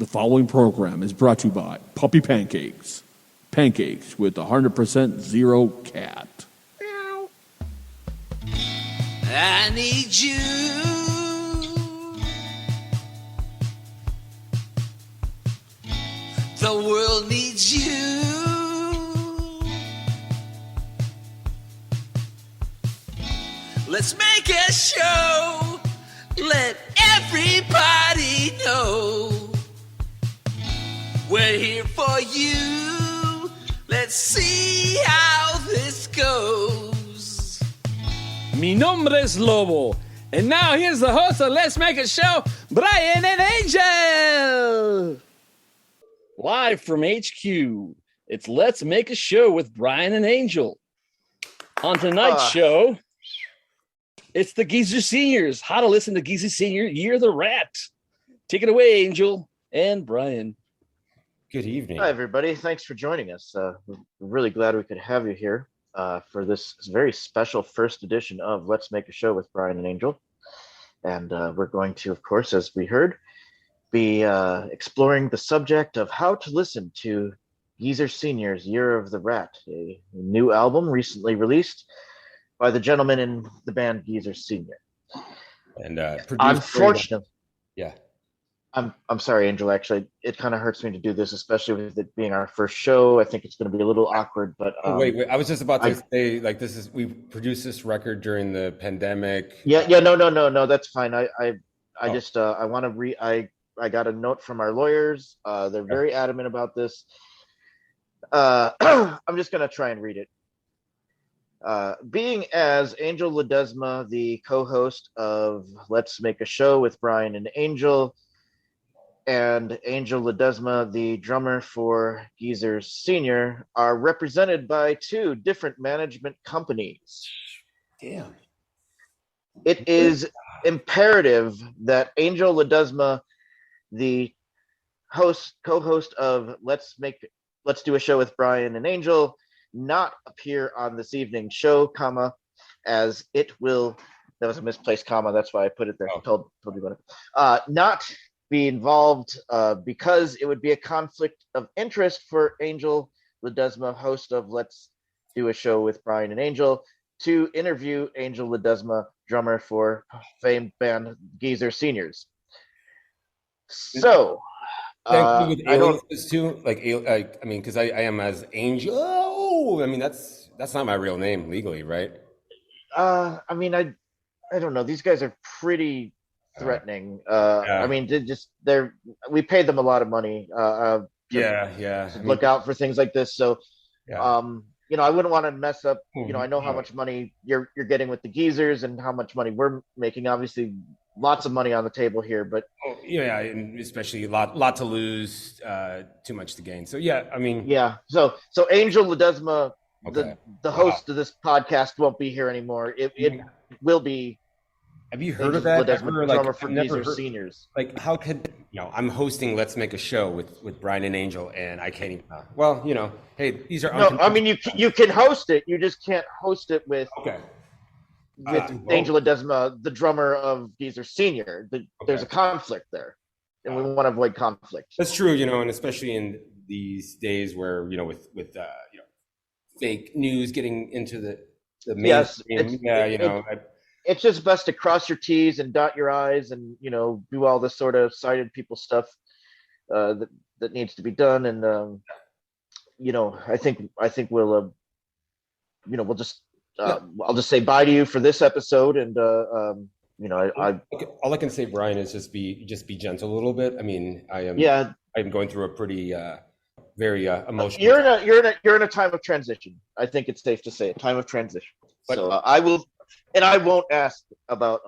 The following program is brought to you by Puppy Pancakes. Pancakes with 100% zero cat. Meow. I need you. The world needs you. Let's make a show. Let everybody know. We're here for you. Let's see how this goes. Mi nombre es Lobo. And now here's the host of Let's Make a Show, Brian and Angel. Live from HQ, it's Let's Make a Show with Brian and Angel. On tonight's show, it's the Geezer Seniors. How to listen to Geezer Senior Year the Rat. Take it away, Angel and Brian. Good evening. Hi, everybody. Thanks for joining us. We're really glad we could have you here for this very special first edition of Let's Make a Show with Brian and Angel. And we're going to, of course, as we heard, be exploring the subject of how to listen to Geezer Senior's Year of the Rat, a new album recently released by the gentleman in the band Geezer Senior. And unfortunately, yeah. I'm sorry, Angel. Actually, it kind of hurts me to do this, especially with it being our first show. I think it's going to be a little awkward. But wait. I was just about to say, like, we produced this record during the pandemic. Yeah. No. That's fine. I want to I got a note from our lawyers. They're very adamant about this. I'm just going to try and read it. Being as Angel Ledesma, the co-host of Let's Make a Show with Brian and Angel, and Angel Ledesma, the drummer for Geezer Senior, are represented by two different management companies. Damn. It is imperative that Angel Ledesma, the co-host of Let's Do a Show with Brian and Angel, not appear on this evening's show, comma, as it will. That was a misplaced comma. That's why I put it there. Told you about it. Not be involved because it would be a conflict of interest for Angel Ledesma, host of Let's Do a Show with Brian and Angel, to interview Angel Ledesma, drummer for famed band Geezer Seniors. So I don't too, like, I mean, because I am as Angel. Oh, I mean, that's not my real name legally, right? I mean, I don't know. These guys are pretty threatening. I mean, we paid them a lot of money. Look out for things like this. So, I wouldn't want to mess up. I know how much money you're getting with the Geezers and how much money we're making. Obviously, lots of money on the table here, but and especially a lot to lose, too much to gain. So I mean, So Angel Ledesma, the host of this podcast, won't be here anymore. It will be. Have you heard of that? Ever, drummer for Geezer Seniors. Like, how could I'm hosting Let's Make a Show with Brian and Angel, and I can't even. Hey, these are. No, I mean you can host it. You just can't host it with. Angel Ledesma, the drummer of Geezer Senior. There's a conflict there, and we want to avoid conflict. That's true, and especially in these days where with fake news getting into the mainstream. It's just best to cross your T's and dot your I's, and do all this sort of sighted people stuff that needs to be done. And I think we'll we'll just. I'll just say bye to you for this episode, and all I can say, Brian, is just be gentle a little bit. I mean, I'm going through a pretty very emotional. You're in a time of transition. I think it's safe to say a time of transition. So I won't ask about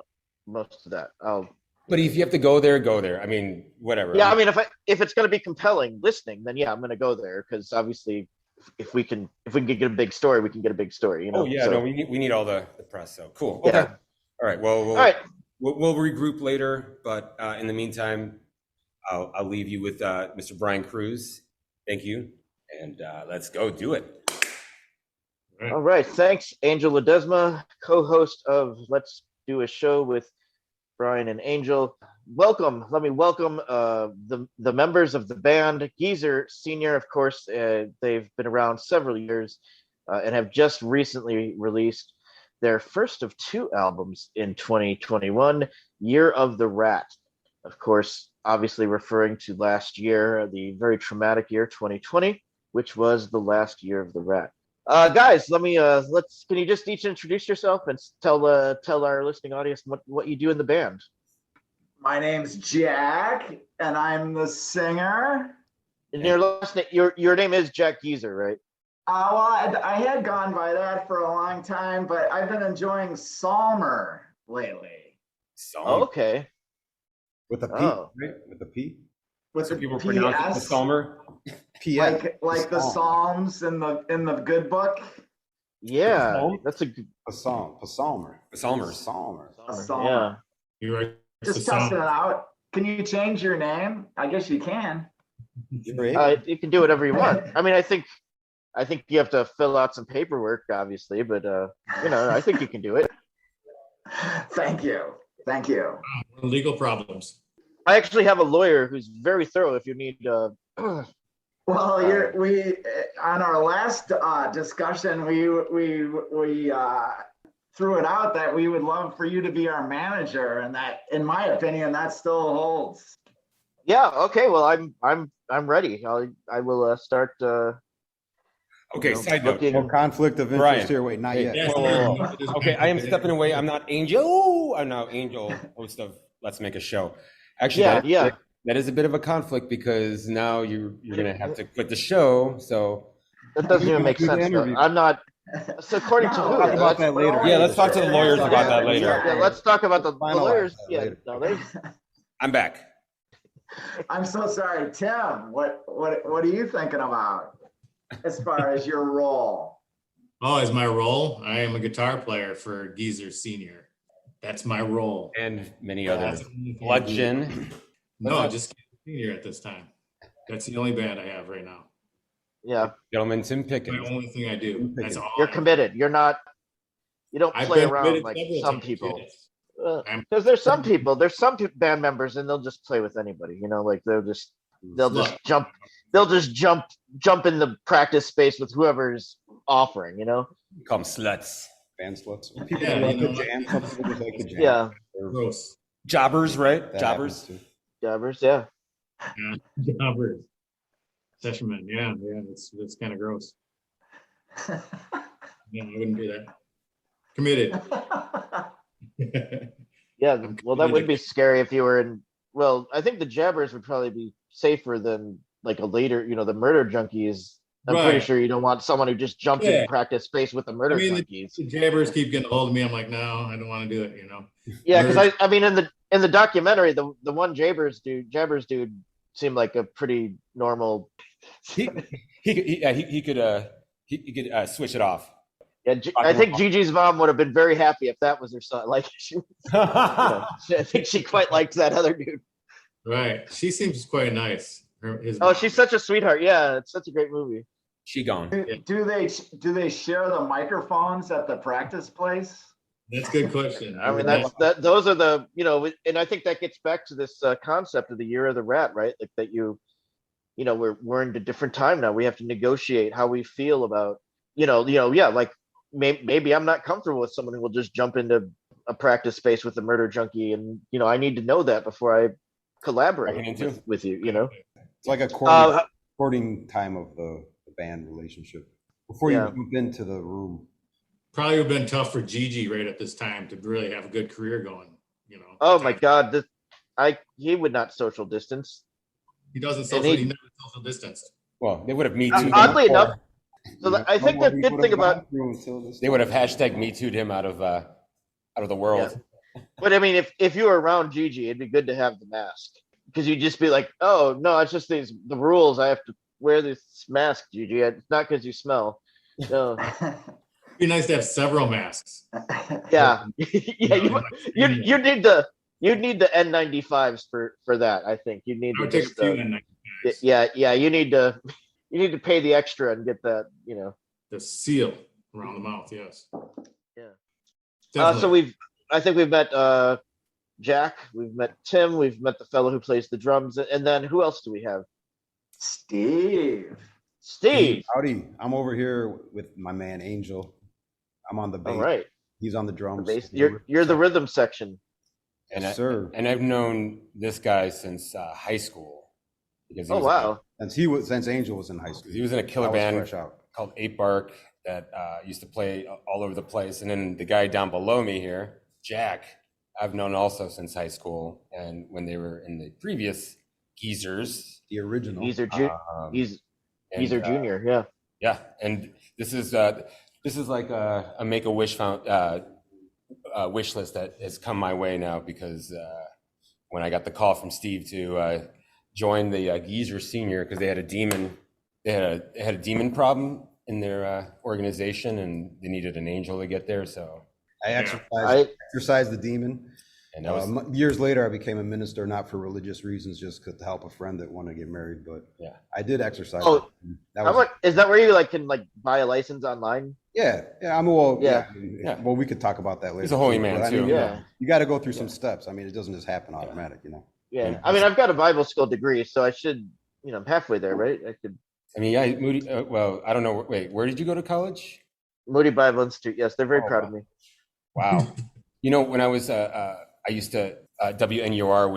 most of that. But if you have to go there. I mean, whatever. Yeah, I mean, if it's going to be compelling listening, then I'm going to go there, because obviously. If we can get a big story, we can get a big story. We need all the press. So cool. Okay. All right. Well, we'll regroup later. But in the meantime, I'll leave you with Mr. Brian Cruz. Thank you, and let's go do it. All right. Thanks, Angel Ledesma, co-host of Let's Do a Show with Brian and Angel. welcome. Let me welcome the members of the band. Geezer Senior, of course, they've been around several years and have just recently released their first of 2 albums in 2021, Year of the Rat. Of course, obviously referring to last year, the very traumatic year 2020, which was the last year of the rat. Guys, can you just each introduce yourself and tell our listening audience what you do in the band? My name's Jack, and I'm the singer. And your last name, your name is Jack Geezer, right? Well, I had gone by that for a long time, but I've been enjoying Salmer lately. Psalm. Okay. With a P, Oh. right? With a P. With So the people pronounce it the PS, Psalmer. P. like the Psalms in the good book. Yeah, Psalm? that's a good Psalmer. The Psalmers. Psalmer. Psalmer. Yeah. Just testing it out. Can you change your name? I guess you can. You can do whatever you want. I mean, I think you have to fill out some paperwork, obviously, but I think you can do it. Thank you. Legal problems. I actually have a lawyer who's very thorough if you need. Well, we on our last discussion, we threw it out that we would love for you to be our manager, and that, in my opinion, that still holds. Yeah. Okay. Well, I'm ready. I will start. Okay, side note. No conflict of interest Brian. here. Wait, not yet. Yes, Whoa. Okay, I am stepping away. I'm not Angel. I'm now Angel, host of Let's Make a Show. Actually, that is a bit of a conflict because now you're going to have to quit the show. So That doesn't even make sense. Though. I'm not. So according to who? Talk about that later. yeah, let's talk to the lawyers about that later. Yeah, let's talk about the Finalize lawyers. that Yeah, later. no, there's. I'm back. I'm so sorry, Tim. What are you thinking about as far as your role? Oh, as my role, I am a guitar player for Geezer Senior. That's my role. And many others. That's the only thing I do. Bludgeon. No, just Senior at this time. That's the only band I have right now. Yeah, Gentleman Tim My Pickens. only thing I do. That's all. you're committed. You're not. You don't I've play been around committed like several some times, people. yes. Because there's some people. There's some band members, and they'll just play with anybody. Like they'll just jump. They'll just jump in the practice space with whoever's offering. Call them sluts. Band sluts. People Yeah, love you know, to jam. Some people just like to jam. Yeah, Gross. Jobbers, right? That Jobbers. happens too. jabbers. Yeah. Yeah. Jobbers. Sessionman. Yeah, that's kind of gross. Yeah, I wouldn't do that. Committed. Yeah. I'm Well, that would committed. be scary if you were in. Well, I think the jabbers would probably be safer than like a later. The murder junkies. I'm pretty Right. sure you don't want someone who just jumped Yeah. in practice space with the murder junkies. The jabbers keep getting a hold of me. I'm like, no, I don't want to do it. Yeah, because I mean, in the documentary, the one jabbers dude seemed like a pretty normal. He could switch it off. Yeah, I think Gigi's mom would have been very happy if that was her son. Like, I think she quite liked that other dude. Right. She seems quite nice. Oh, she's such a sweetheart. Yeah, it's such a great movie. She gone. Do they share the microphones at the practice place? That's a good question. I mean, those are the and I think that gets back to this concept of the year of the rat, right? Like that we're in a different time now. We have to negotiate how we feel about like maybe I'm not comfortable with someone who will just jump into a practice space with a murder junkie, and I need to know that before I collaborate with you. It's like a courting time of the band relationship before you jump into the room. Probably would have been tough for Gigi right at this time to really have a good career going. Oh my God, he would not social distance. He doesn't he never social distanced. Well, they would have Me Too'd him. Oddly enough, so I think the good thing about they would have hashtag Me Too'd him out of the world. Yeah. But I mean, if you were around Gigi, it'd be good to have the mask because you'd just be like, oh no, it's just the rules. I have to wear this mask, Gigi. It's not because you smell. No. It'd be nice to have several masks. Yeah, yeah. You need the N95s for that. I think you need I would to take a few N95s. yeah. You need to pay the extra and get that. The seal around the mouth. Yes. Yeah. Definitely. I think we've met Jack. We've met Tim. We've met the fellow who plays the drums. And then who else do we have? Steve. Steve. Howdy. I'm over here with my man Angel. I'm on the bass. All right. He's on the drums. The bass. You're the rhythm section. Yes, sir. And I've known this guy since high school. Because he Oh, was wow. Since Angel was in high school. He was in a killer I was band fresh out. called 8 Bark that used to play all over the place. And then the guy down below me here, Jack, I've known also since high school. And when they were in the previous Geezers. The original. Geezer Junior. Yeah. Yeah. And this is like a Make-A-Wish wish list that has come my way now because when I got the call from Steve to join the Geezer Senior because they had a demon problem in their organization and they needed an angel to get there. So I exercised the demon. And that was, years later, I became a minister, not for religious reasons, just to help a friend that wanted to get married. But yeah, I did exercise. Oh, is that where you can buy a license online? Yeah. Well, we could talk about that later. He's a holy man too. You got to go through some steps. I mean, it doesn't just happen automatic, Yeah. I mean, I've got a Bible school degree, so I should, I'm halfway there, right? Moody. Well, I don't know. Wait, where did you go to college? Moody Bible Institute. Yes, they're very proud of me. Wow. When I was, I used to WNUR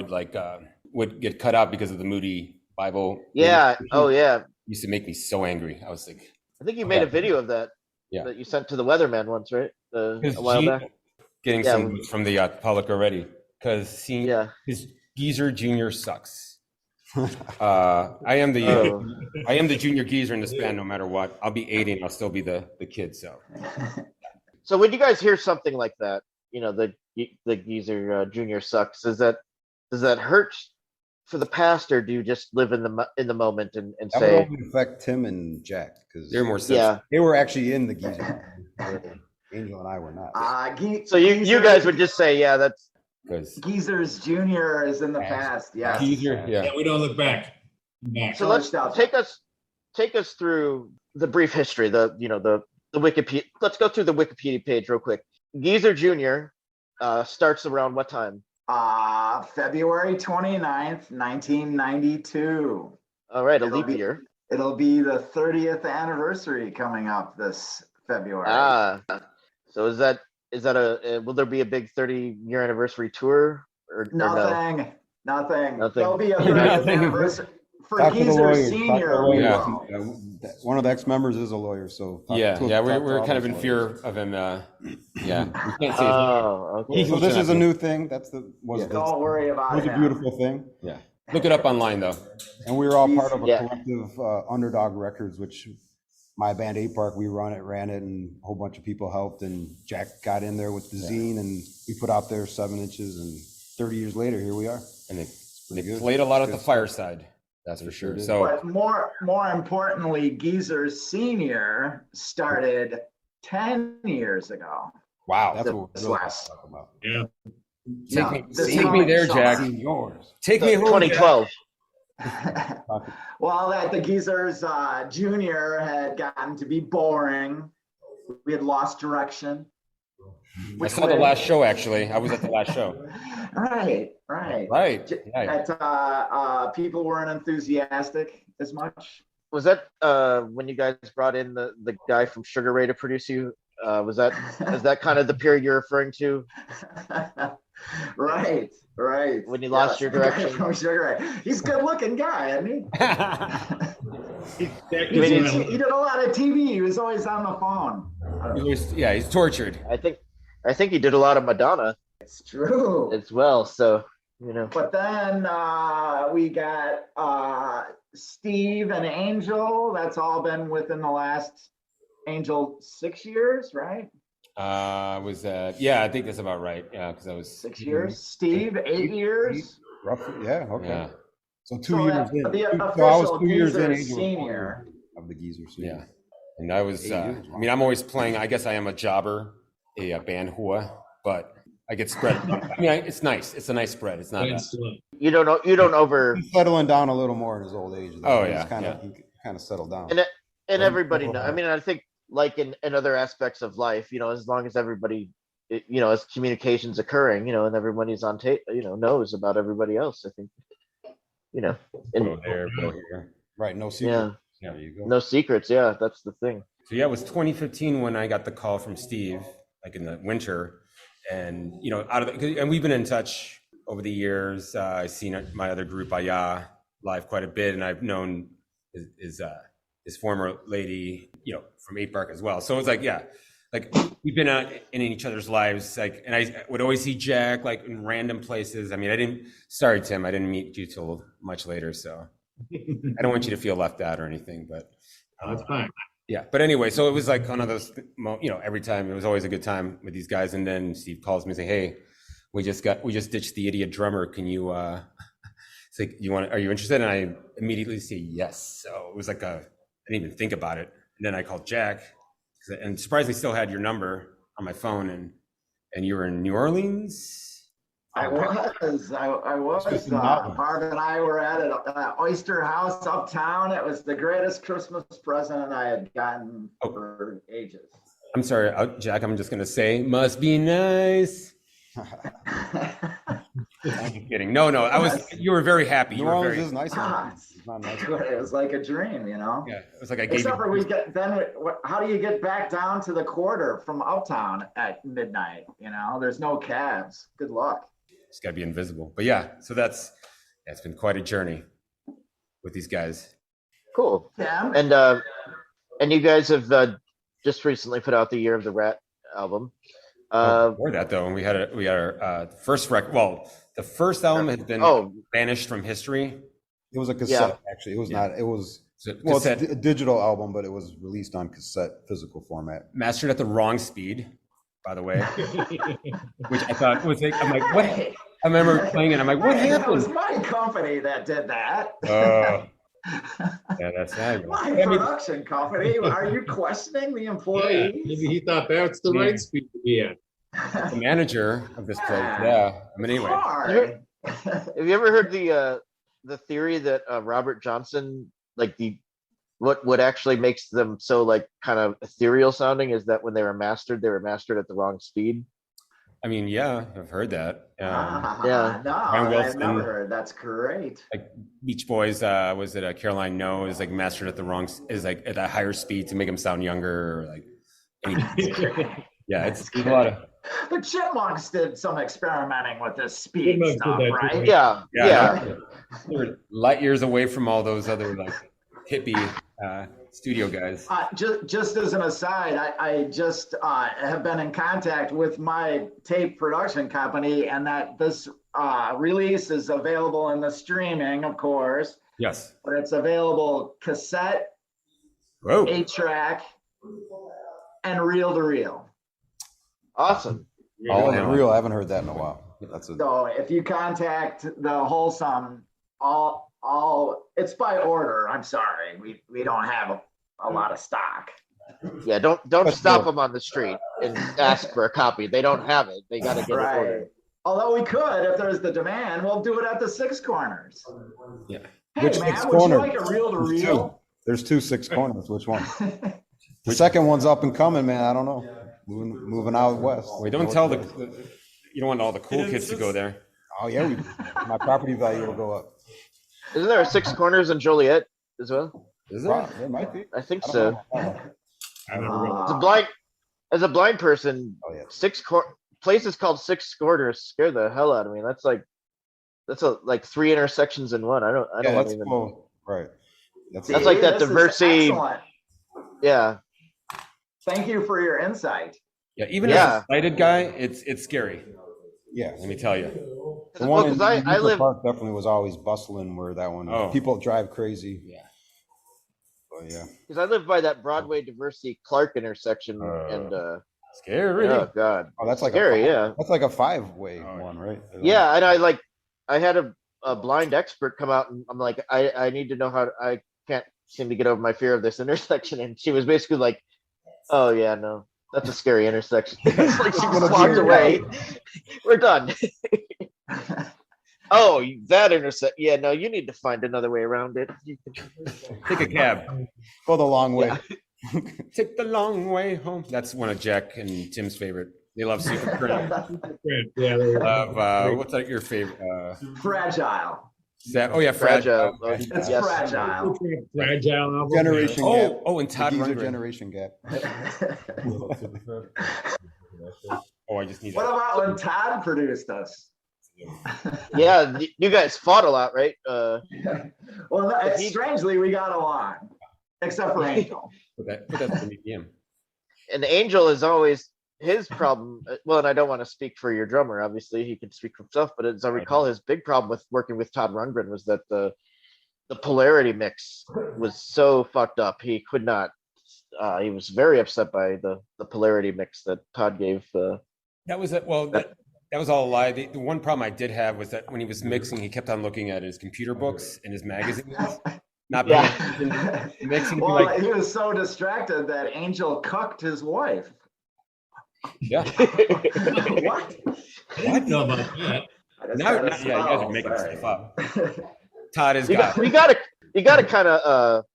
would get cut out because of the Moody Bible. Yeah. Oh, yeah. Used to make me so angry. I was like, I think you made a video of that. Yeah. That you sent to the weatherman once, right? A while back. Getting some from the public already because his Geezer Junior sucks. I am the junior geezer in this band no matter what. I'll be 80 and I'll still be the kid. So when you guys hear something like that, the geezer junior sucks, does that hurt for the past, or do you just live in the moment and that say would only affect Tim and Jack because they're more sensitive. They were actually in the geezer. Angel and I were not. So you guys would just say, yeah, that's Geezer's Junior is in the past. Yeah. Geezer, yeah. We don't look back. So let's take us through the brief history, the Wikipedia. Let's go through the Wikipedia page real quick. Geezer Junior starts around what time? February 29th, 1992. All right, a leap year. It'll be the 30th anniversary coming up this February. So is that will there be a big 30-year anniversary tour or nothing? No? Nothing. There'll be a 30th anniversary for Geezer Senior. One of the ex-members is a lawyer, so we're kind of in fear of him. We can't say. Oh, okay. So this is a new thing. Don't worry about it. It was a beautiful thing. Yeah, look it up online though. And we were all part of a collective Underdog Records, which my band 8 Bark, we ran it, and a whole bunch of people helped. And Jack got in there with the zine, and we put out there 7 inches. And 30 years later, here we are. And they played a lot at the fireside. That's for sure. So, but more importantly, Geezer Senior started 10 years ago. Wow, that's what we're really talking about. Yeah. Take me there, Jack. Take me home. 2012. Well, at the Geezers Junior had gotten to be boring. We had lost direction. I saw the last show, actually. I was at the last show. Right. People weren't enthusiastic as much. Was that when you guys brought in the guy from Sugar Ray to produce you? Is that kind of the period you're referring to? Right. When you lost your direction. From Sugar Ray. He's a good-looking guy, isn't he? He did a lot of TV. He was always on the phone. He's tortured. I think he did a lot of Madonna. It's true as well. So But then we got Steve and Angel. That's all been within the last Angel 6 years, right? I think that's about right. Yeah, because I was 6 years. Steve, 8 years. Roughly, yeah. Okay. Yeah. So 2 years in. The I was official 2 years in. Geezer Senior Of the Geezer Senior. Yeah. And I was. I'm always playing. I guess I am a jobber, a band hua, but I get spread. It's nice. It's a nice spread. It's not. You don't know. You don't over. He's settling down a little more in his old age. Though. He kind of settled down. And everybody knows. I think like in other aspects of life, as long as everybody as communication's occurring, and everybody's on tape, knows about everybody else. I think, Go there, go here. Right, no secret. yeah, There you go. no secrets. Yeah, that's the thing. So yeah, it was 2015 when I got the call from Steve, like in the winter, and and we've been in touch over the years. I've seen my other group, Aya, live quite a bit, and I've known his former lady, from 8 Bark as well. So it's like, yeah, like we've been in each other's lives, like, and I would always see Jack like in random places. I mean, sorry, Tim, I didn't meet you till much later, so I don't want you to feel left out or anything, but That's fine. yeah. But anyway, so it was like one of those, every time it was always a good time with these guys. And then Steve calls me and say, "Hey, we just ditched the idiot drummer. Can you, it's like, are you interested?" And I immediately say yes. So it was like I didn't even think about it. And then I called Jack, and surprisingly still had your number on my phone, and you were in New Orleans. I was. Barb and I were at an oyster house uptown. It was the greatest Christmas present I had gotten for ages. I'm sorry, Jack, I'm just going to say, must be nice. I'm just kidding. No, you were very happy. New Orleans is nice. It's not nice. It was like a dream, Yeah, it was like Except for how do you get back down to the quarter from uptown at midnight? There's no cabs. Good luck. It's got to be invisible. But yeah, so it's been quite a journey with these guys. Cool. Yeah. And you guys have just recently put out the Year of the Rat album. Before that, though, we had our first record. Well, the first album had been banished from history. It was a cassette, actually. It was not. It was it's a digital album, but it was released on cassette, physical format. Mastered at the wrong speed, by the way, which I thought was like, I'm like, what? I remember playing it. I'm like, what happened? It was my company that did that. Yeah, that's right. My production company. Are you questioning the employee? Yeah, maybe he thought that's the right speed to be at. The manager of this place. Yeah. I mean, anyway. Have you ever heard the theory that Robert Johnson, like what actually makes them so like kind of ethereal sounding is that when they were mastered at the wrong speed? I mean, yeah, I've heard that. Yeah. No, I've never heard. That's great. Like Beach Boys, was it Caroline No is like mastered at the wrong, is like at a higher speed to make them sound younger, or like. Yeah, it's a lot of. The Chipmunks did some experimenting with this speed stuff, right? Yeah. They were light years away from all those other like hippie studio guys. Just as an aside, I just have been in contact with my tape production company, and that this release is available in the streaming, of course. Yes. But it's available cassette, 8-track, and reel-to-reel. Awesome. Real. I haven't heard that in a while. So if you contact the Wholesome, it's by order. I'm sorry, we don't have a lot of stock. Yeah, don't stop them on the street and ask for a copy. They don't have it. They got to get it ordered. Although we could, if there's the demand, we'll do it at the Six Corners. Yeah. Hey, Which man, Six would Corners? you like a reel-to-reel? There's 2 Six Corners. Which one? The second one's up and coming, man. I don't know. Moving out west. We don't tell you don't want all the cool kids to go there. Oh yeah, my property value will go up. Isn't there a Six Corners in Joliet as well? Is there? There might be. I think so. I As a blind person, places called Six Corners scare the hell out of me. That's like 3 intersections in one. I don't even. Cool. Right. That's like that diversity. Yeah. Thank you for your insight. Yeah, even as a sighted guy, it's scary. Yeah, let me tell you. The one in I live Park definitely was always bustling. Where that one, people drive crazy. Yeah. But yeah. Because I live by that Broadway Diversity Clark intersection, and scary. Oh God. Oh, that's like scary. That's like a 5-way one, right? Yeah, and I had a blind expert come out, and I'm like, I need to know how I can't seem to get over my fear of this intersection, and she was basically like, oh yeah, no. That's a scary intersection. It's like she just walked away. We're done. Oh, that intersection. Yeah, no, you need to find another way around it. Take a cab. Go the long way. Yeah. Take the long way home. That's one of Jack and Tim's favorite They love super print. Yeah. What's like your favorite? Fragile. Oh yeah, Fragile. It's Yes. fragile. Fragile album. Generation gap. And Todd The Geezer Rundgren. generation gap. Oh, I just need. What about when Todd produced us? Yeah, you guys fought a lot, right? Well, strangely, we got along, except for Angel. Put that in the museum. And Angel is always his problem. Well, and I don't want to speak for your drummer. Obviously, he can speak for himself. But as I recall, his big problem with working with Todd Rundgren was that the polarity mix was so fucked up. He could not. He was very upset by the polarity mix that Todd gave. That was it. Well, that was all a lie. The one problem I did have was that when he was mixing, he kept on looking at his computer books and his magazines. Not mixing. Well, he was so distracted that Angel cucked his wife. Yeah. What? I didn't know about that. You guys are making stuff up. Todd has got. You gotta kind of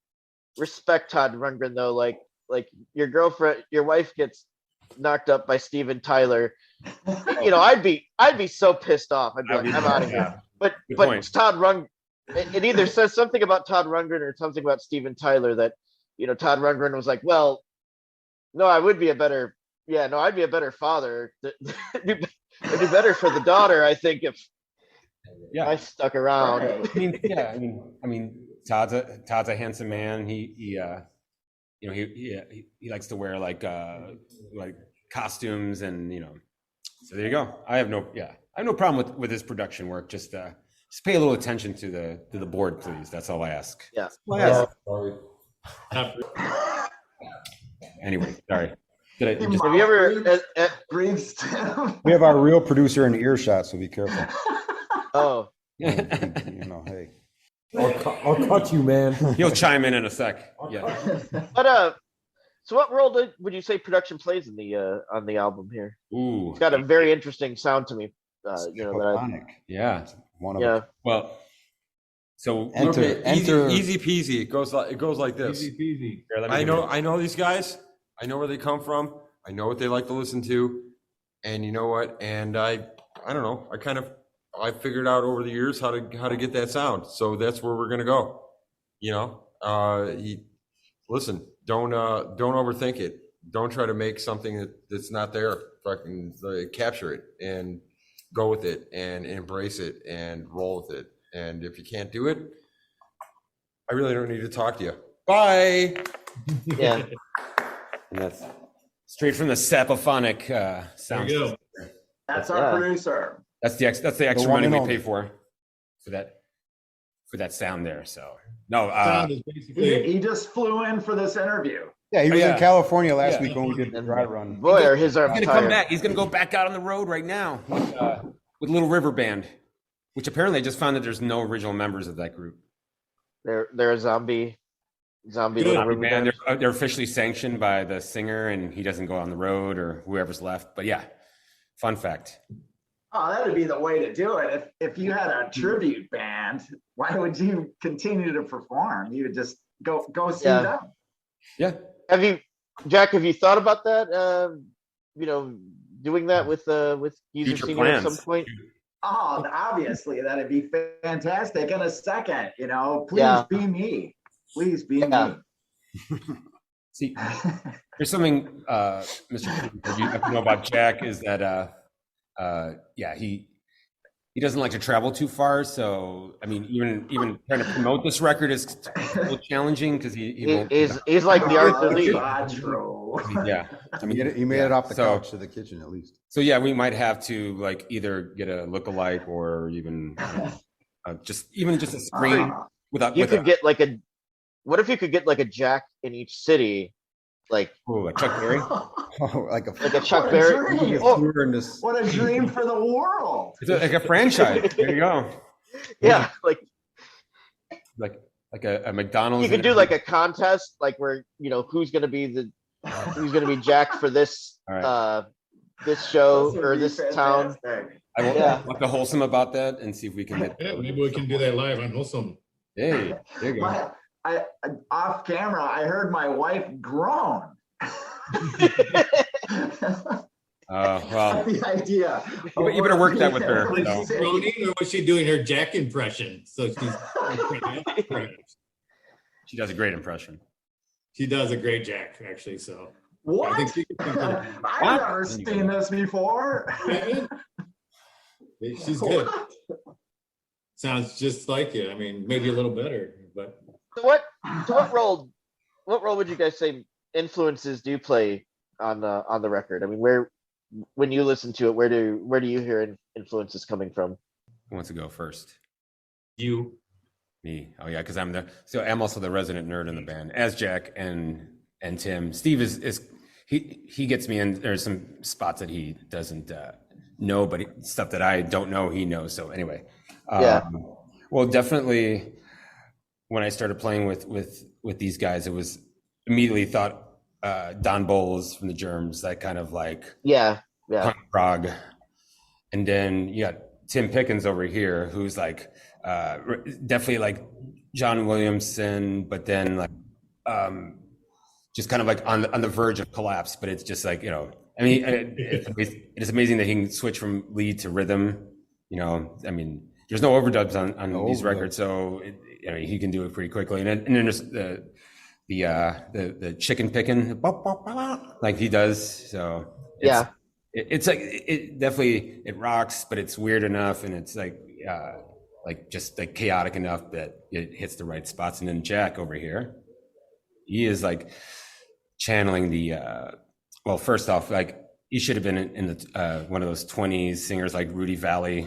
respect Todd Rundgren though. Like your wife gets knocked up by Steven Tyler. I'd be so pissed off. I'd be like, I'm out of here. But Todd Rundgren, it either says something about Todd Rundgren or something about Steven Tyler that, Todd Rundgren was like, well, no, I'd be a better father. It'd be better for the daughter, I think, if I stuck around. I mean, Todd's a handsome man. He likes to wear like costumes and so there you go. I have no problem with his production work. Just pay a little attention to the board, please. That's all I ask. Yeah. Anyway, sorry. Have you ever? We have our real producer in earshot, so be careful. Oh. Hey. I'll cut you, man. He'll chime in a sec. Yeah. But so what role would you say production plays in the on the album here? Ooh. It's got a very interesting sound to me. Yeah. One of them. Well, so easy peasy. It goes like this. Easy peasy. I know these guys. I know where they come from. I know what they like to listen to, and you know what? And I don't know. I figured out over the years how to get that sound. So that's where we're gonna go. Listen. Don't overthink it. Don't try to make something that's not there. Fucking capture it and go with it and embrace it and roll with it. And if you can't do it, I really don't need to talk to you. Bye. Yeah. And that's straight from the Zappaphonic sound. There you go. That's our producer. That's the extra money we pay for that sound there. So no, Sound is basically He just flew in for this interview. Yeah, he was in California last week when we did the dry run. Boy, are his arms he's gonna come back. He's gonna go back out on the road right now with Little River Band, which apparently I just found that there's no original members of that group. They're a zombie Little River band. Band. They're officially sanctioned by the singer, and he doesn't go on the road or whoever's left. But yeah, fun fact. Oh, that would be the way to do it. If you had a tribute band, why would you continue to perform? You would just go see them. Yeah. Have you thought about that? Doing that with Geezer Future Senior at plans. some point? Oh, obviously that'd be fantastic. In a second, please be me. Please be me. See, there's something, Mr. Cooper, you have to know about Jack is that, he doesn't like to travel too far. So, I mean, even trying to promote this record is a little challenging because he's like the Arthur Lee. Yeah, I mean, he made it off the couch to the kitchen at least. So yeah, we might have to like either get a lookalike or even just a screen without. What if you could get like a Jack in each city? Like Chuck Berry? like a Chuck Berry. What a dream for the world! It's like a franchise. There you go. Yeah, like a McDonald's. You could do like a contest, like where who's gonna be Jack for this this show or this town. I will talk to Wholesome about that and see if we can get. Yeah, maybe we can do that live on Wholesome. Hey, there you go. I off camera, I heard my wife groan. Well, the idea. you better work that with her. Would No. say- Groaning, or was she doing her Jack impression? So she's She does a great impression. she does a great Jack, actually. So What? I think she can consider- I've never seen this before. she's good. Sounds just like you. I mean, maybe a little better, but So what role would you guys say influences do play on the record? I mean, when you listen to it, where do you hear influences coming from? Who wants to go first? you. Me. Oh yeah, because I'm also the resident nerd in the band, as Jack and Tim. Steve is he gets me in. There's some spots that he doesn't know, but stuff that I don't know he knows. So anyway, well, definitely when I started playing with these guys, it was immediately thought Don Bowles from the Germs, that kind of like punk prog, and then you got Tim Pickens over here, who's like definitely like John Williamson, but then like just kind of like on the verge of collapse. But it's just like, I mean, it's amazing that he can switch from lead to rhythm. I mean, there's no overdubs on these records, so he can do it pretty quickly. And then there's the chicken picking like he does. So it's like it definitely rocks, but it's weird enough, and it's like just like chaotic enough that it hits the right spots. And then Jack over here, he is like channeling the well, first off, like he should have been in the one of those 20s singers like Rudy Valley.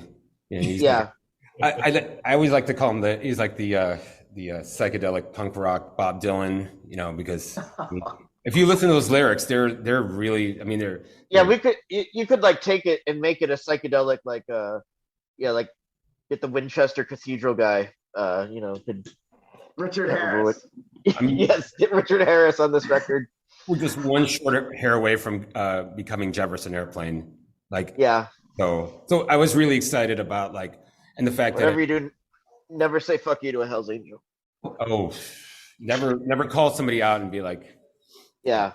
I always like to call him he's like the psychedelic punk rock Bob Dylan, because if you listen to those lyrics, they're really, I mean, you could like take it and make it a psychedelic, like like get the Winchester Cathedral guy, Richard Harris. Yes, get Richard Harris on this record. We're just one short hair away from becoming Jefferson Airplane. So I was really excited about and the fact whatever you do, never say fuck you to a Hell's Angel. Oh, never call somebody out and be like, yeah,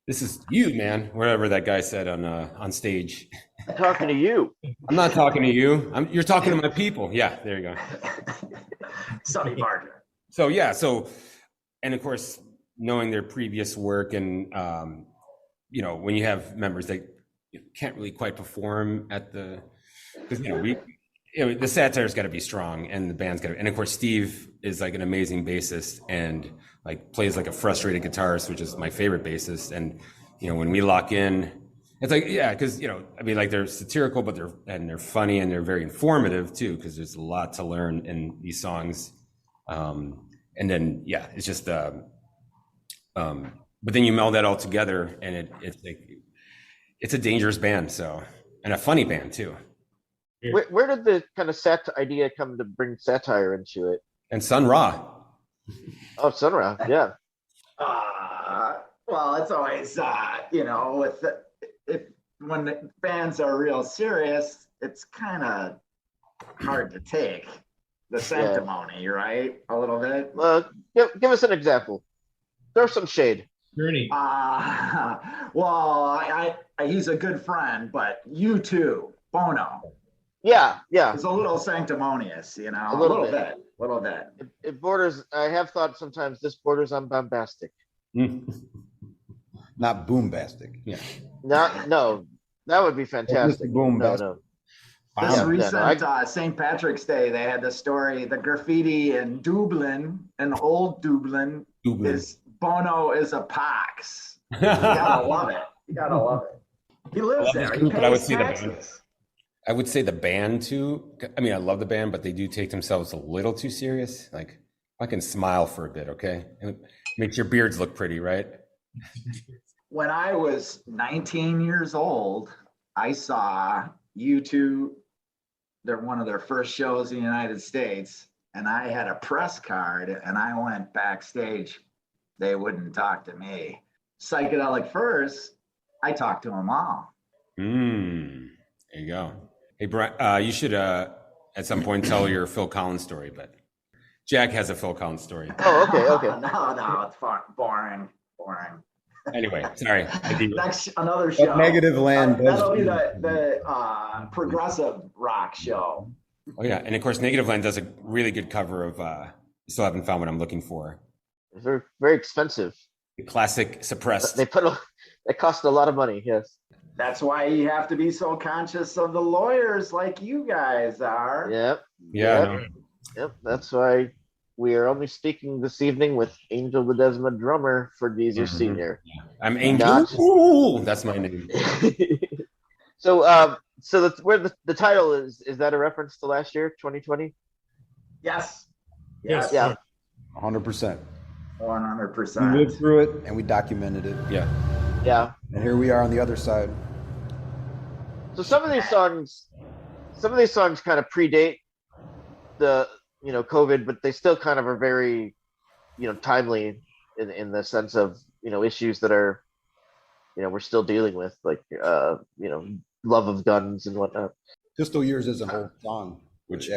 this is you, man. Whatever that guy said on stage. I'm talking to you. I'm not talking to you. You're talking to my people. Yeah, there you go. Sonny Barger. So and of course, knowing their previous work, and when you have members that can't really quite perform at because the satire's got to be strong, and the band's got to, and of course Steve is like an amazing bassist and like plays like a frustrated guitarist, which is my favorite bassist. And when we lock in, it's like, because I mean, like, they're satirical, but they're funny, and they're very informative too, because there's a lot to learn in these songs. And then it's just but then you meld that all together, and it's like, it's a dangerous band, and a funny band too. Where did the kind of idea come to bring satire into it? And Sun Ra. Oh, Sun Ra, yeah. Well, it's always when the bands are real serious, it's kind of hard to take the sanctimony, right? A little bit. Give us an example. Throw some shade. Journey. Well, he's a good friend, but you too, Bono. Yeah. It's a little sanctimonious, a little bit. It borders. I have thought sometimes this borders on bombastic. Not boombastic. Yeah. No, that would be fantastic. No. This recent St. Patrick's Day, they had the story, the graffiti in Dublin, in old Dublin, is Bono is a pox. You gotta love it. He lives there. He pays taxes. I would say the band too. I mean, I love the band, but they do take themselves a little too serious. Like, I can smile for a bit, okay? It makes your beards look pretty, right? When I was 19 years old, I saw U2, one of their first shows in the United States, and I had a press card, and I went backstage. They wouldn't talk to me. Psychedelic Furs, I talked to them all. There you go. Hey, Brian, you should at some point tell your Phil Collins story, but Jack has a Phil Collins story. Oh, okay. No, it's boring. Anyway, sorry. Next, another show. But Negative Land does. That'll be the progressive rock show. Oh yeah, and of course, Negative Land does a really good cover of "Still Haven't Found What I'm Looking For." They're very expensive. The classic Suppressed. They cost a lot of money. Yes. That's why you have to be so conscious of the lawyers like you guys are. Yep. Yeah. Yep. Yep. That's why we are only speaking this evening with Angel Ledesma, drummer for Geezer Senior. Yeah. I'm Angel. Ooh, that's my name. So, where the title is that a reference to last year, 2020? Yes. Yes. Yeah. 100%. 100%. We lived through it and we documented it. Yeah. Yeah. And here we are on the other side. So some of these songs kind of predate the COVID, but they still kind of are very timely in the sense of issues that are we're still dealing with, like love of guns and whatnot. Pistol Years is an old song, which we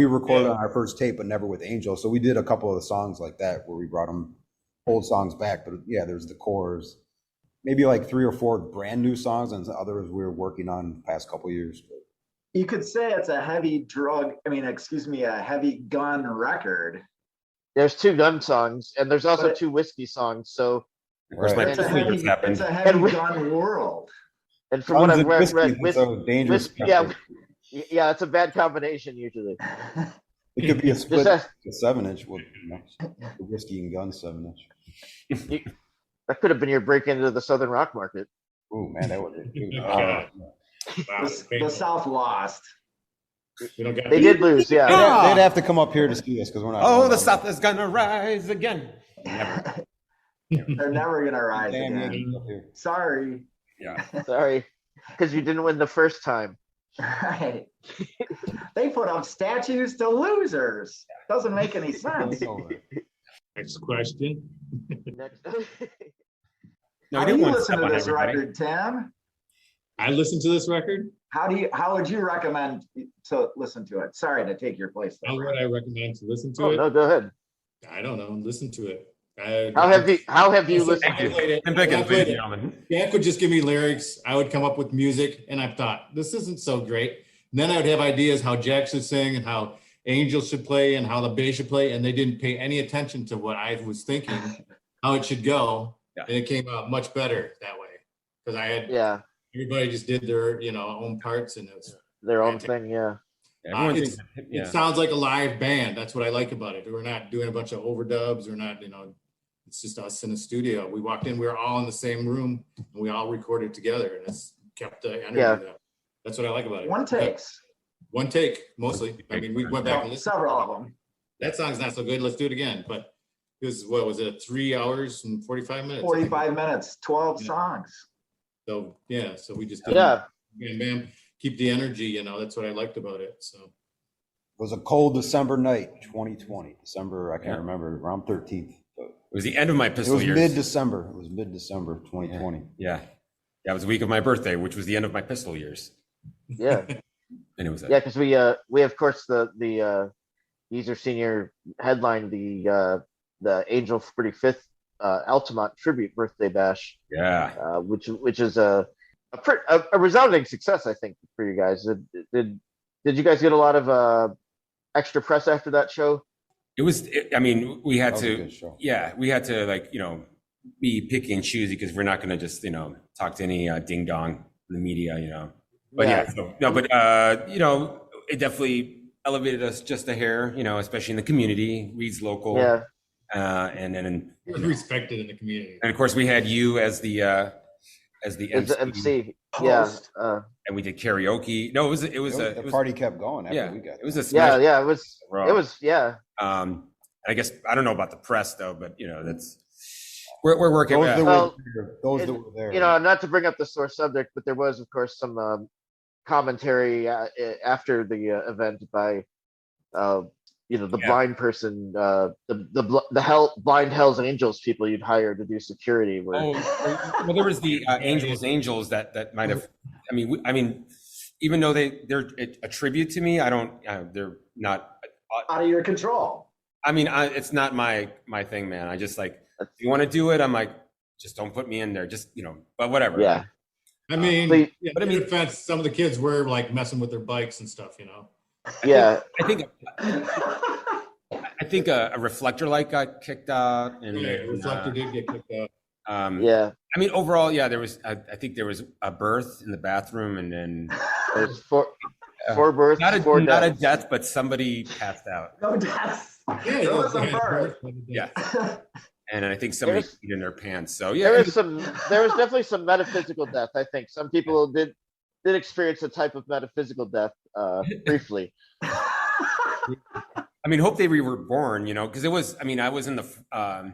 recorded on our first tape, but never with Angel. So we did a couple of the songs like that where we brought them old songs back. But yeah, there's the cores, maybe like 3 or 4 brand new songs, and others we were working on the past couple of years. You could say it's a heavy gun record. There's 2 gun songs, and there's also 2 whiskey songs. So it's a heavy gun world. And from what I've read, dangerous. Yeah, it's a bad combination usually. It could be a split, a 7-inch with whiskey and gun 7-inch. That could have been your break into the Southern rock market. Oh man, that would be good. Wow, the South lost. They did lose, yeah. They'd have to come up here to see us because we're not. Oh, the South is gonna rise again. Never. They're never gonna rise again. Sorry. Yeah. Sorry, because you didn't win the first time. Right. They put up statues to losers. Doesn't make any sense. Next question. How do you listen to this record, Tim? I listened to this record. How would you recommend to listen to it? Sorry to take your place. How would I recommend to listen to it? No, go ahead. I don't know. Listen to it. How have you listened to it? Jack would just give me lyrics. I would come up with music, and I thought this isn't so great. And then I would have ideas how Jack should sing and how Angel should play and how the bass should play, and they didn't pay any attention to what I was thinking, how it should go, and it came out much better that way because I had everybody just did their own parts and it was their own thing. It sounds like a live band. That's what I like about it. We're not doing a bunch of overdubs. We're not it's just us in the studio. We walked in, we were all in the same room, and we all recorded together, and it's kept the energy up. That's what I like about it. One take, mostly. I mean, we went back and listened. Several of them. That song's not so good. Let's do it again. But it was, what was it, 3 hours and 45 minutes? 45 minutes, 12 songs. So, so we just did bam, keep the energy, that's what I liked about it. So it was a cold December night, 2020. December, I can't remember, around 13th. It was the end of my pistol years. It was mid-December 2020. Yeah. It was the week of my birthday, which was the end of my pistol years. Yeah. And it was because we of course the Geezer Senior headlined the Angel 45th Altamont tribute birthday bash. Yeah. Which is a resounding success, I think, for you guys. Did you guys get a lot of extra press after that show? We had to, we had to be picky and choosy because we're not going to just, talk to any ding dong in the media, But it definitely elevated us just a hair, especially in the community. Reed's local. Yeah. And then respected in the community. And of course we had you as the MC. Host. And we did karaoke. No, the party kept going after we got it. It was I guess I don't know about the press though, but that's we're working. Those that were there. Not to bring up the sore subject, but there was of course some commentary after the event by the blind person, the blind Hell's Angels people you'd hire to do security. Well, there was the Angels that might have. Even though they're a tribute to me, they're not out of your control. It's not my thing, man. I just if you want to do it, I'm like, just don't put me in there. Just, but whatever. Yeah. I mean, But- but in defense, some of the kids were like messing with their bikes and stuff, Yeah. I think a reflector light got kicked out, and reflector did get kicked out. Yeah. I mean, overall, yeah, there was. I think there was a birth in the bathroom, and then There's four births, not four a deaths. death, but somebody passed out. No deaths. Yeah, There was a birth. Yeah, and I think somebody peed in their pants. So yeah, There was definitely some metaphysical death. I think some people did experience a type of metaphysical death briefly. I mean, hope they were born, because it was. I mean, I was in the.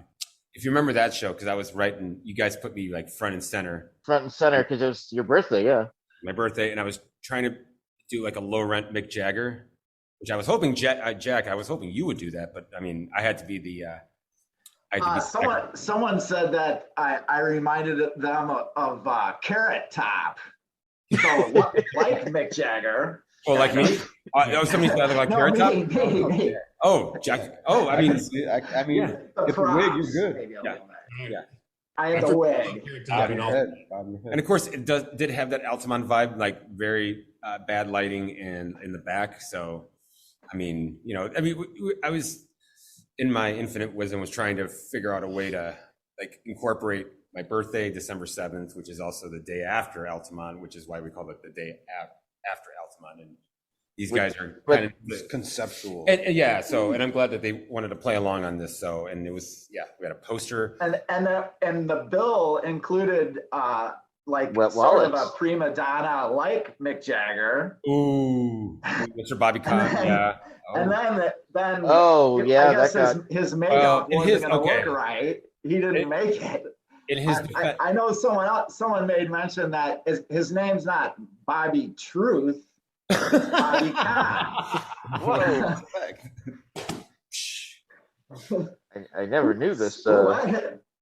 If you remember that show, because I was writing, you guys put me like front and center. Front and center because it was your birthday. Yeah. My birthday, and I was trying to do like a low rent Mick Jagger, which I was hoping Jack. I was hoping you would do that, but I mean, I had to be the. Someone said that I reminded them of Carrot Top. So like Mick Jagger. Oh, like me? Somebody said like Carrot Top? Me. Oh, Jack. Oh, I mean, I mean, The if the wig, props, you're good. maybe a little bit. yeah. I had the wig. Bob your head, bob your head. And of course, it did have that Altamont vibe, like very bad lighting and in the back. So, I mean, I was in my infinite wisdom was trying to figure out a way to like incorporate my birthday, December 7th, which is also the day after Altamont, which is why we call it the day after Altamont. And these guys are kind of It's conceptual. and yeah. So, and I'm glad that they wanted to play along on this. So, and it was, we had a poster. And the bill included like Wet sort of wallets. a prima donna like Mick Jagger. Ooh, Mr. Bobby Cobb. then- Yeah. And then Oh, yeah, I guess that his makeup in wasn't his- going to okay. look right. He didn't make it. In his defense, I know someone made mention that his name's not Bobby Truth, it's Bobby Cobb. Whoa. I never knew this. What?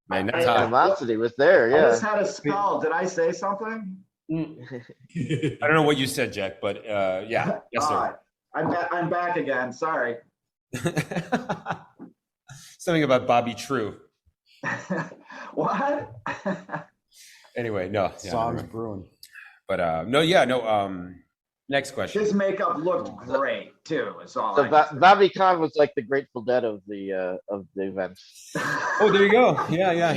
man, The that's hot. animosity was there. I just Yeah. had a skull. Did I say something? I don't know what you said, Jack, but yeah, yes, All sir. right. I'm back again. Sorry. Something about Bobby True. What? Anyway, no. Yeah, Songs never mind. brewing. But next question. His makeup looked great too. Is all. So I can say. Bobby Conn was like the Grateful Dead of the event. Oh, there you go. Yeah.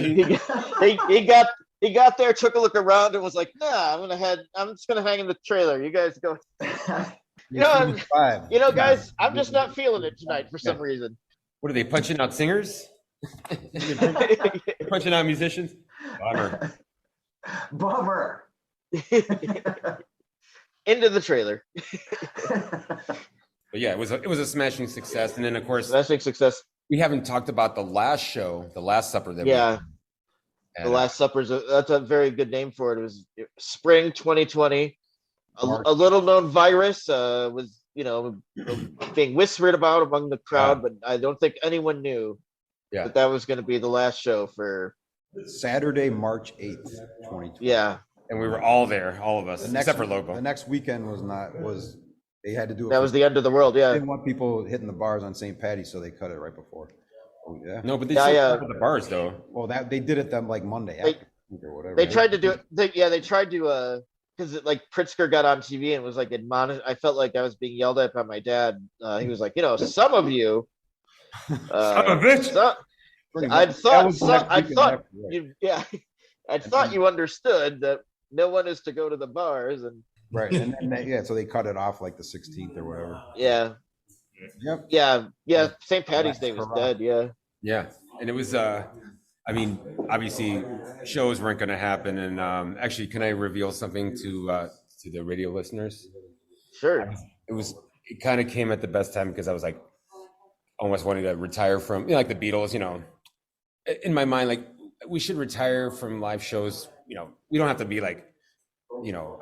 He got there, took a look around, and was like, "Nah, I'm just gonna hang in the trailer. You guys go." Guys, I'm just not feeling it tonight for some reason. What are they punching out singers? Punching out musicians? Bummer. Into the trailer. But yeah, it was a smashing success. And then of course, Smashing success. we haven't talked about the last show, the Last Supper that Yeah, we the Last Supper's that's a very good name for it. It was spring 2020. A little known virus was being whispered about among the crowd, but I don't think anyone knew that was going to be the last show for Saturday, March 8th, 2020. Yeah. And we were all there, all of us, except for Lobo. The next weekend was they had to do it. That was the end of the world. They Yeah. didn't want people hitting the bars on St. Patty's, so they cut it right before. Oh, yeah. No, but they still covered the bars though. Well, they did it then like Monday after, or whatever. They tried to do it. They tried to because like Pritzker got on TV and was like admonished. I felt like I was being yelled at by my dad. He was like, some of you. Son of a bitch. I thought you understood that no one is to go to the bars and right, and then so they cut it off like the 16th or whatever. Yeah. Yep. Yeah. St. Patty's Day was dead. Yeah. Yeah, and it was. I mean, obviously, shows weren't going to happen. And actually, can I reveal something to the radio listeners? Sure. It kind of came at the best time because I was like almost wanting to retire from like the Beatles. In my mind, like we should retire from live shows. We don't have to be like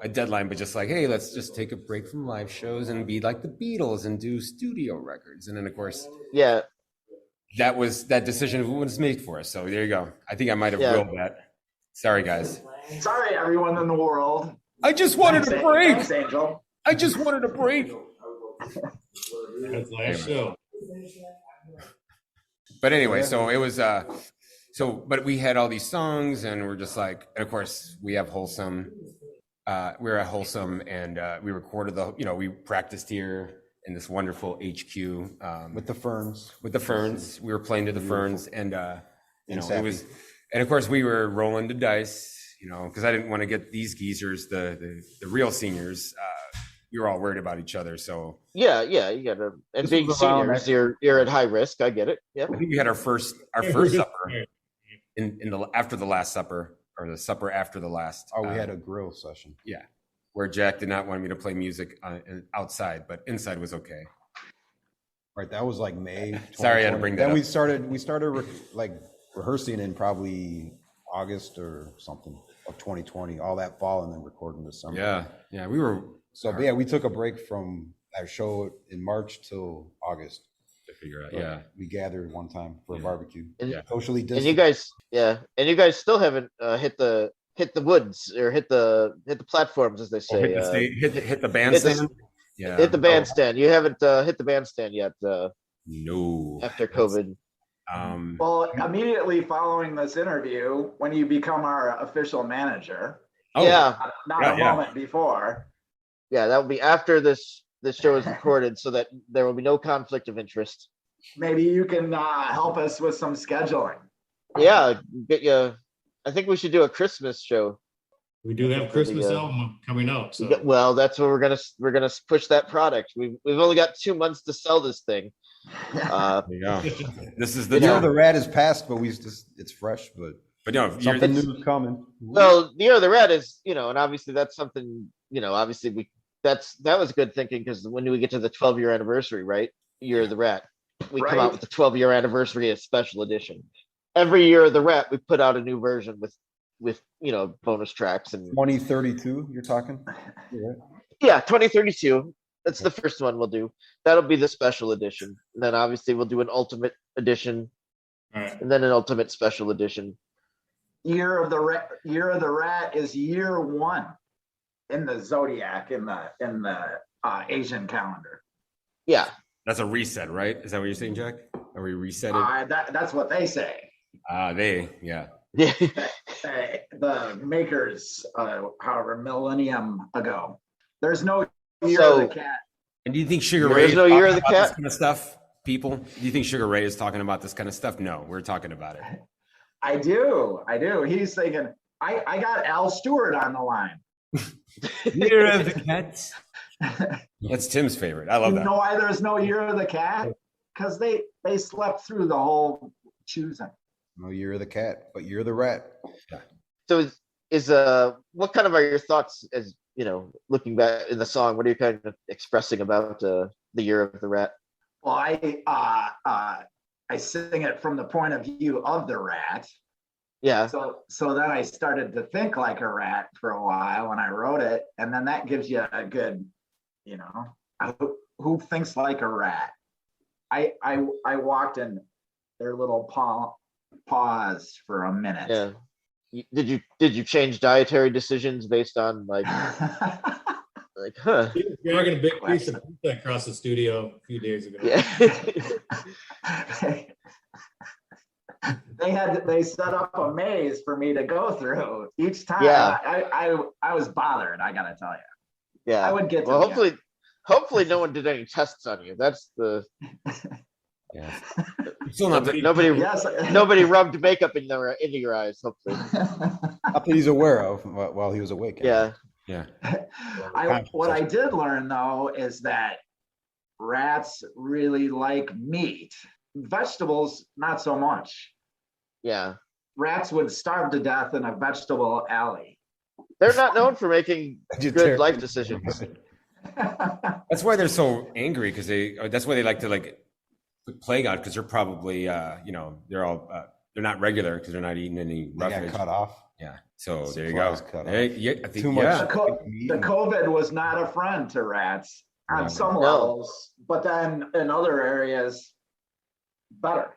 a deadline, but just like, hey, let's just take a break from live shows and be like the Beatles and do studio records. And then of course, that decision was made for us. So there you go. I think I might have willed that. Sorry, guys. Sorry, everyone in the world. I just wanted a break. Thanks, Angel. I just wanted a break. That's last show. But anyway, so it was but we had all these songs, and we're just like, and of course, we have Wholesome. We were at Wholesome, and we recorded we practiced here in this wonderful HQ with the ferns. With the ferns, we were playing to the ferns, and it was, and of course, we were rolling the dice, because I didn't want to get these geezers, the real seniors. We were all worried about each other, so yeah, you gotta, and being seniors, you're at high risk. I get it. Yeah, I think we had our first supper in the after the last supper, or the supper after the last. Oh, we had a grill session. Yeah, where Jack did not want me to play music outside, but inside was okay. Right, that was like May. Sorry, I had to bring that then up. we started rehearsing in probably August or something of 2020, all that fall, and then recording this summer. Yeah, we were. So, but yeah, we took a break from our show in March till August. To figure out, but we gathered one time for a barbecue. And, socially distant. And you guys still haven't hit the woods or hit the platforms, as they say. Hit the bandstand. Hit the bandstand. You haven't hit the bandstand yet. No. After COVID. Well, immediately following this interview, when you become our official manager. Oh, not a moment before. Yeah, that will be after this show is recorded, so that there will be no conflict of interest. Maybe you can help us with some scheduling. Yeah, get you. I think we should do a Christmas show. We do have Christmas album coming out. So. Well, that's what we're gonna push that product. We've only got 2 months to sell this thing. There you go. This is the year of the rat is past, but it's fresh, but no, something new is coming. Well, the year of the rat is, and obviously that's something, obviously that was good thinking, because when do we get to the 12-year anniversary, right? Year of the rat. We come out with the 12-year anniversary as special edition. Every year of the rat, we put out a new version with bonus tracks and 2032. You're talking? Yeah, 2032. That's the first one we'll do. That'll be the special edition. And then obviously we'll do an ultimate edition, and then an ultimate special edition. Year of the rat is year 1 in the zodiac in the Asian calendar. Yeah, that's a reset, right? Is that what you're saying, Jack? Are we resetting? That's what they say. The makers, however, millennium ago. There's no year of the cat. And do you think Sugar Ray is no year of the cat? This kind of stuff, people? Do you think Sugar Ray is talking about this kind of stuff? No, we're talking about it. I do. He's thinking, I got Al Stewart on the line. Year of the cat. That's Tim's favorite. I love that. You know why there's no year of the cat? Because they slept through the whole choosing. No year of the cat, but year of the rat. So is what kind of are your thoughts as looking back in the song? What are you kind of expressing about the year of the rat? Well, I sing it from the point of view of the rat. Yeah. So then I started to think like a rat for a while when I wrote it, and then that gives you a good, who thinks like a rat. I walked in their little pause for a minute. Yeah. Did you change dietary decisions based on like He was dragging a big piece of pizza across the studio a few days ago. Yeah. They set up a maze for me to go through each time. Yeah. I was bothered, I gotta tell you. Yeah. I would get to hopefully no one did any tests on you. That's the Still not nobody rubbed makeup into your eyes, hopefully. Not that he's aware of while he was awake. Yeah. What I did learn though is that rats really like meat. Vegetables, not so much. Yeah. Rats would starve to death in a vegetable alley. They're not known for making good life decisions. That's why they're so angry, because that's why they like to put plague out, because they're probably they're all they're not regular because they're not eating any roughage. They got cut off. Yeah. So there you go. Too much. The COVID was not a friend to rats on some levels, but then in other areas, better.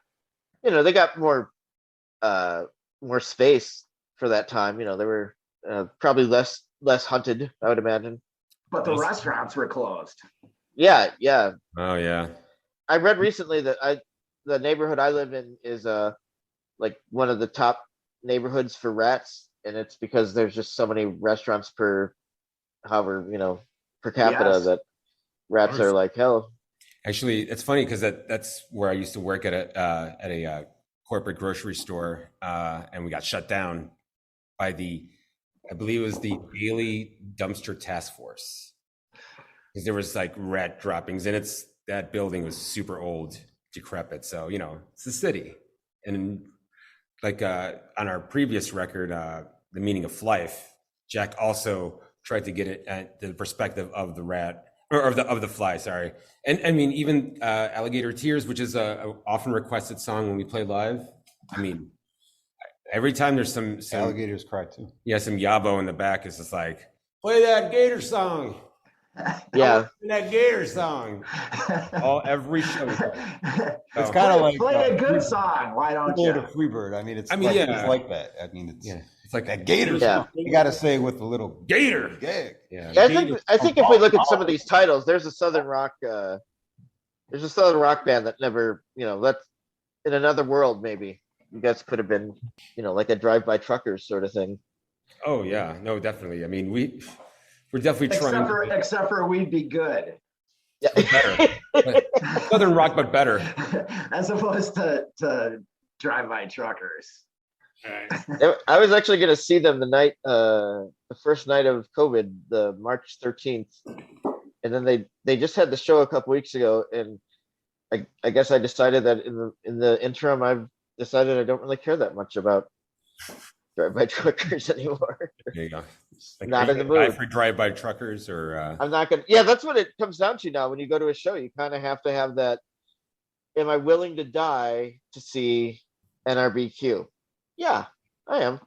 They got more space for that time. They were probably less hunted, I would imagine. But the restaurants were closed. Yeah. Oh yeah. I read recently that the neighborhood I live in is like one of the top neighborhoods for rats, and it's because there's just so many restaurants per per capita Yes. that rats are like hell. Actually, it's funny because that's where I used to work at a corporate grocery store, and we got shut down by I believe it was the Daily Dumpster Task Force, because there was like rat droppings, and that building was super old, decrepit. So it's the city, and like on our previous record, The Meaning of Life, Jack also tried to get it at the perspective of the rat. Or of the fly, sorry. And I mean, even Alligator Tears, which is a often requested song when we play live. I mean, every time there's some Alligators cry too. Yeah, some yabo in the back is just like, play that gator song. Yeah. That gator song. Every show. It's kind of like play a good song. Why don't you? Go to Freebird. I mean, it's yeah. like that. I mean, it's like that gator song. You got to say with a little gator gag. Yeah, I think if we look at some of these titles, there's a southern rock band that never, that's in another world. Maybe you guys could have been, like a Drive-By Truckers sort of thing. Oh yeah, no, definitely. I mean, we're definitely trying. Except for We'd Be Good. Yeah, better. Southern rock, but better, as opposed to Drive-By Truckers. I was actually going to see them the first night of COVID, the March 13th, and then they just had the show a couple weeks ago, and I guess I decided that in the interim, I've decided I don't really care that much about Drive-By Truckers anymore. There you go. Like, not in the mood for Drive-By Truckers, or I'm not gonna. Yeah, that's what it comes down to now. When you go to a show, you kind of have to have that. Am I willing to die to see NRBQ? Yeah, I am.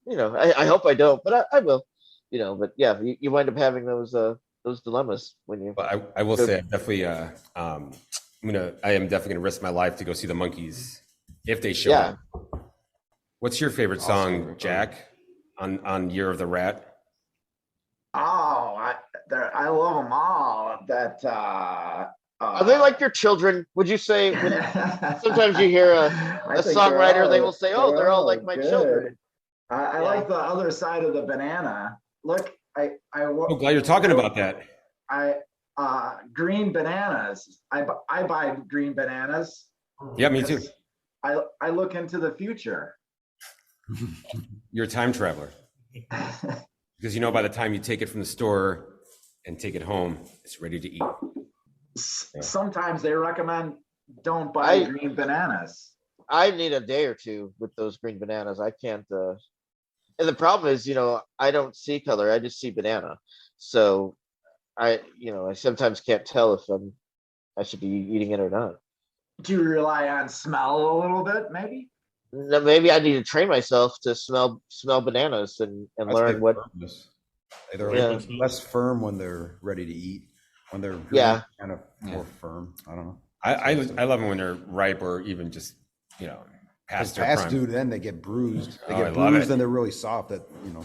I hope I don't, but I will. But yeah, you wind up having those dilemmas when you. Well, I will say, I definitely, I am definitely gonna risk my life to go see the Monkees if they show up. What's your favorite song, Jack, on Year of the Rat? Oh, I love them all. That are they like your children? Would you say? Sometimes you hear a songwriter, they will say, "Oh, they're all like my children." I like the other side of the banana. Look, I'm glad you're talking about that. Green bananas. I buy green bananas. Yeah, me too. I look into the future. You're a time traveler. Because by the time you take it from the store and take it home, it's ready to eat. Sometimes they recommend don't buy green bananas. I need a day or two with those green bananas. I can't. And the problem is, I don't see color. I just see banana. So I sometimes can't tell if I should be eating it or not. Do you rely on smell a little bit, maybe? No, maybe I need to train myself to smell bananas and learn what. They're less firm when they're ready to eat. When they're kind of more firm. I don't know. I love them when they're ripe or even just past their prime. Due, then they get bruised. They get bruised bruised and they're really soft. When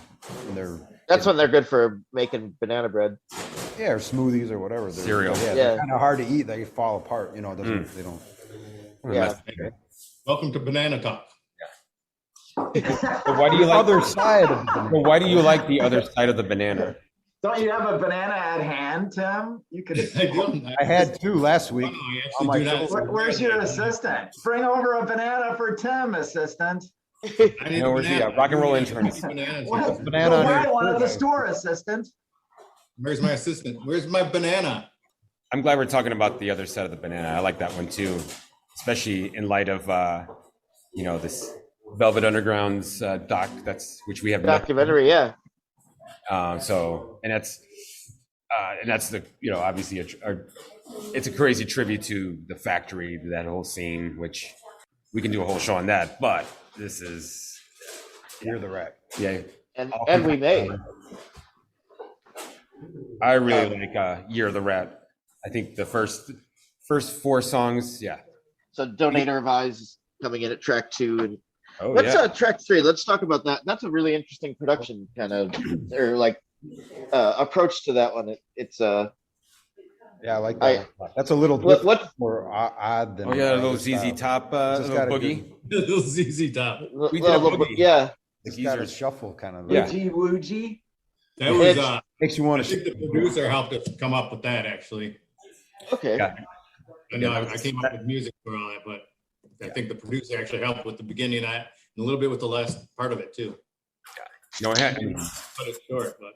they're. That's when they're good for making banana bread. Yeah, or smoothies or whatever. Cereal. They're kind of hard to eat. They fall apart. They don't. Yeah. Welcome to Banana Talk. So why do you like other side? Why do you like the other side of the banana? Don't you have a banana at hand, Tim? You could. I had two last week. Where's your assistant? Bring over a banana for Tim, assistant. Where's the rock and roll intern? Banana. One at the store, assistant. Where's my assistant? Where's my banana? I'm glad we're talking about the other side of the banana. I like that one too, especially in light of this Velvet Underground's doc, which we have documentary, yeah. And that's the obviously it's a crazy tribute to the factory, that whole scene, which we can do a whole show on that. But this is Year of the Rat. Yeah, and we may. I really like Year of the Rat. I think the first four songs, yeah. So Donator of Eyes coming in at track 2, and track 3. Let's talk about that. That's a really interesting production kind of or like approach to that one. It's Yeah, I like that. That's a little more odd than. Oh yeah, a little ZZ Top little boogie. Little ZZ Top. We did a boogie. Yeah. It's got a shuffle kind of. Yeah. Woogie woogie. That was makes you want I think the producer helped us come up with that actually. Okay. Yeah. I know I came up with music for all that, but I think the producer actually helped with the beginning of that and a little bit with the last part of it too. No, I had. But it's short, but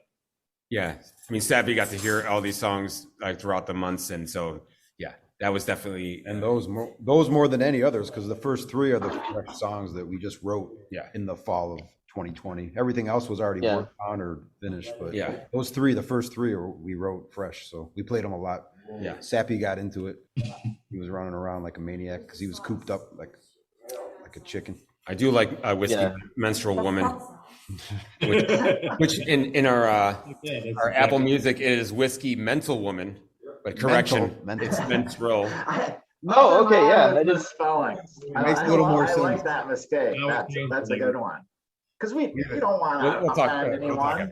Yeah, I mean, Savvy got to hear all these songs like throughout the months, and so yeah, that was definitely and those more than any others, because the first three are the fresh songs that we just wrote in the fall of 2020. Everything else was already worked on or finished, but those three, the first three, we wrote fresh, so we played them a lot. Yeah, Sappy got into it. He was running around like a maniac because he was cooped up like a chicken. I do like Whiskey Menstrual Woman. which in our Apple Music is Whiskey Mental Woman, but correction, it's menstrual. Okay, yeah, that is spelling. Makes a little more sense. I like that mistake. That's a good one. Because we don't want to offend anyone.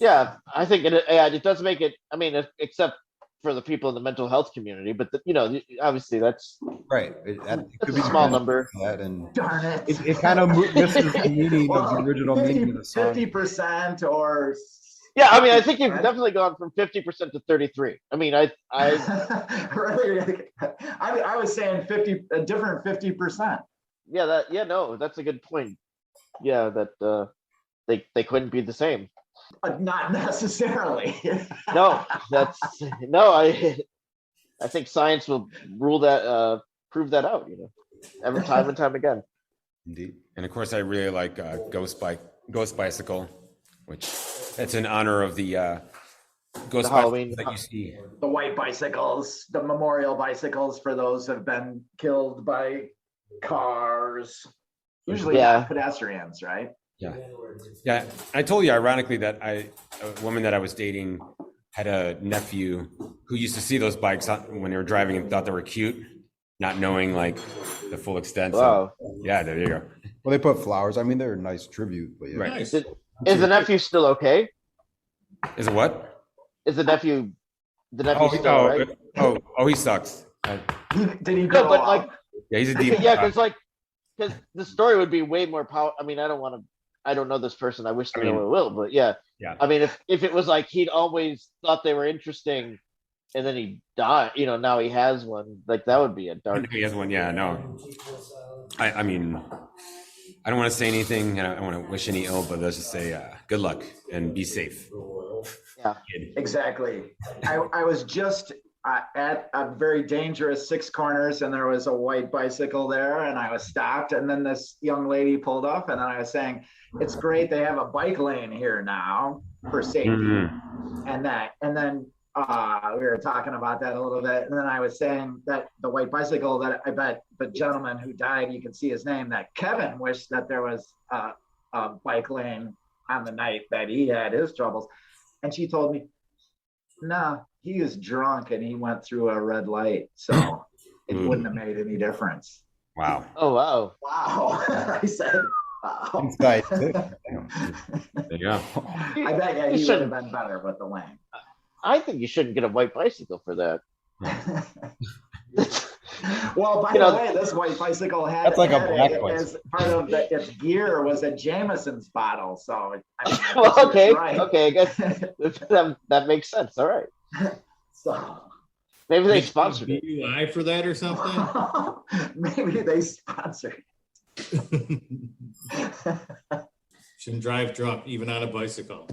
Yeah, I think it does make it. I mean, except for the people in the mental health community, but obviously that's right. It could be a small number. And darn it, it kind of misses the meaning of the original meaning of the song. 50% or. Yeah, I mean, I think you've definitely gone from 50% to 33. I mean, I was saying 50, a different 50%. Yeah, that's a good point. Yeah, that they couldn't be the same. Not necessarily. I think science will prove that out, every time and time again. Indeed. And of course, I really like Ghost Bicycle, which it's in honor of the Ghost Halloween that you see. The white bicycles, the memorial bicycles for those who have been killed by cars. Usually not pedestrians, right? Yeah. I told you, ironically, that a woman that I was dating had a nephew who used to see those bikes when they were driving and thought they were cute, not knowing like the full extent. Wow. So, yeah, there you go. Well, they put flowers. I mean, they're a nice tribute, but yeah. Right. nice. Is the nephew still okay? Is it what? Is the nephew still all right? Oh, he sucks. Did he go off? Yeah, he's a deep. Yeah, because the story would be way more powerful. I mean, I don't know this person. I wish they will, but yeah. I mean, if it was like he'd always thought they were interesting, and then he died, now he has one. Like that would be a dark. He has one. Yeah, no. I mean, I don't want to say anything, and I don't want to wish any ill, but let's just say good luck and be safe. Yeah, exactly. I was just at a very dangerous 6 corners, and there was a white bicycle there, and I was stopped, and then this young lady pulled up, and then I was saying, it's great they have a bike lane here now for safety. Mm-hmm. And then we were talking about that a little bit, and then I was saying that the white bicycle, that I bet the gentleman who died, you can see his name, that Kevin wished that there was a bike lane on the night that he had his troubles. And she told me, no, he was drunk and he went through a red light, so it wouldn't have made any difference. Wow. Oh, wow. Wow. I said, wow. Inside. There you go. I bet he would have been better with the lane. I think you shouldn't get a white bicycle for that. Well, by the way, this white bicycle had, that's like a black as part of its gear was a Jameson's bottle. So, well, okay, right. Okay, I guess that makes sense. All right. So maybe they sponsored it. DUI for that or something? Maybe they sponsored it. Shouldn't drive drunk, even on a bicycle.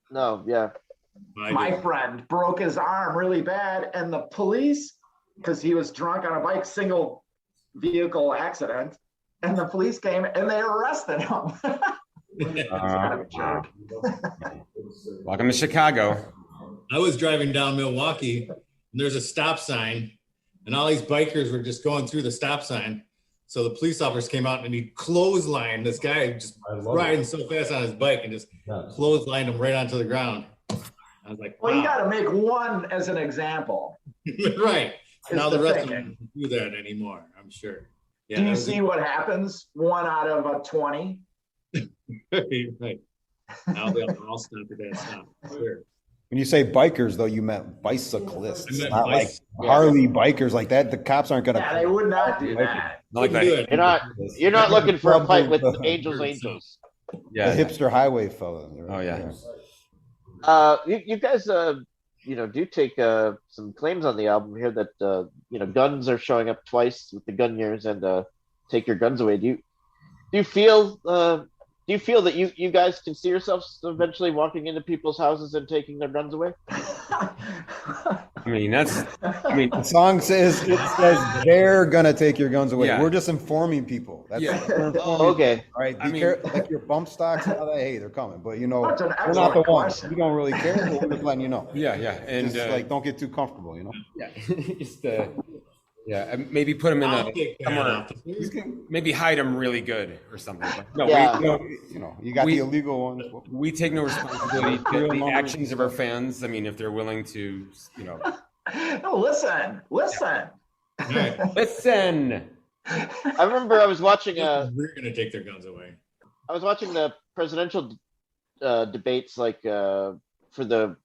No, yeah. My friend broke his arm really bad, and the police, because he was drunk on a bike, single vehicle accident, and the police came and they arrested him. Welcome to Chicago. I was driving down Milwaukee, and there's a stop sign, and all these bikers were just going through the stop sign. So the police officers came out and he clotheslined this guy just riding so fast on his bike and just clotheslined him right onto the ground. I was like, wow. Well, you got to make one as an example. Right. Now the rest of them thinking. don't do that anymore, I'm sure. Yeah, do you see what happens? 1 out of a 20. Right. Now they'll all stop at that stop. Sure. When you say bikers, though, you meant bicyclists, I meant not like Harley bikers like that. The cops aren't gonna. Yeah, they would not do that. Not like that. You're not looking for a fight with Trouble, Angels. The Yeah. hipster highway fella. Oh yeah. You guys, do take some claims on the album here that guns are showing up twice with the gun years and take your guns away. Do you feel that you guys can see yourselves eventually walking into people's houses and taking their guns away? The song says they're gonna take your guns away. Yeah. We're just informing people. That's we're informing Okay. All right. Like your bump stocks, hey, they're coming. But That's an we're not the excellent ones. question. We don't really care. But we're just letting you know. Yeah, and Just don't get too comfortable. yeah, just maybe put them in I'll take that somewhere. off the- Maybe hide them really good or something. But no, Yeah. You got We- the illegal ones. we take no responsibility for the actions of our fans. I mean, if they're willing to, No, listen. All right. listen. I remember I was watching We're gonna take their guns away. I was watching the presidential debates for the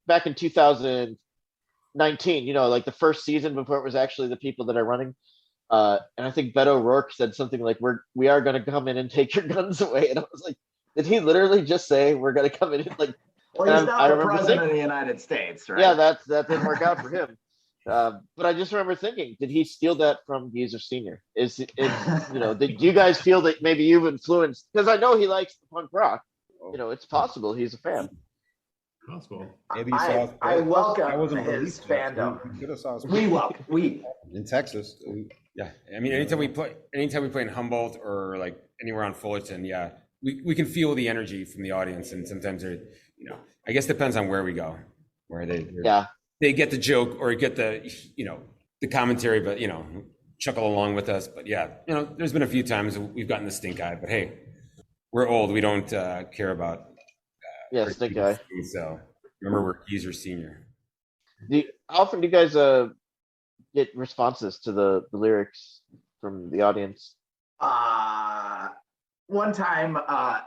back in 2019, like the first season before it was actually the people that are running. And I think Beto O'Rourke said something like, we are going to come in and take your guns away. And I was like, did he literally just say we're going to come in and Well, he's I not the remember president of the United States, right? yeah, that didn't work out for him. But I just remember thinking, did he steal that from Geezer Senior? Did you guys feel that maybe you've influenced? Because I know he likes punk rock. It's possible he's a fan. Possible. Maybe you saw I welcome that wasn't his released yet. fandom. We could have saw us We in Texas. Yeah, I mean, anytime we play in Humboldt or like anywhere on Fullerton, yeah, we can feel the energy from the audience, and sometimes they're, I guess depends on where we go, where they get the joke or get the the commentary, but chuckle along with us. But yeah, there's been a few times we've gotten the stink eye, but hey, we're old, we don't care about Stink eye. So remember, we're Geezer Senior. How often do you guys get responses to the lyrics from the audience? One time,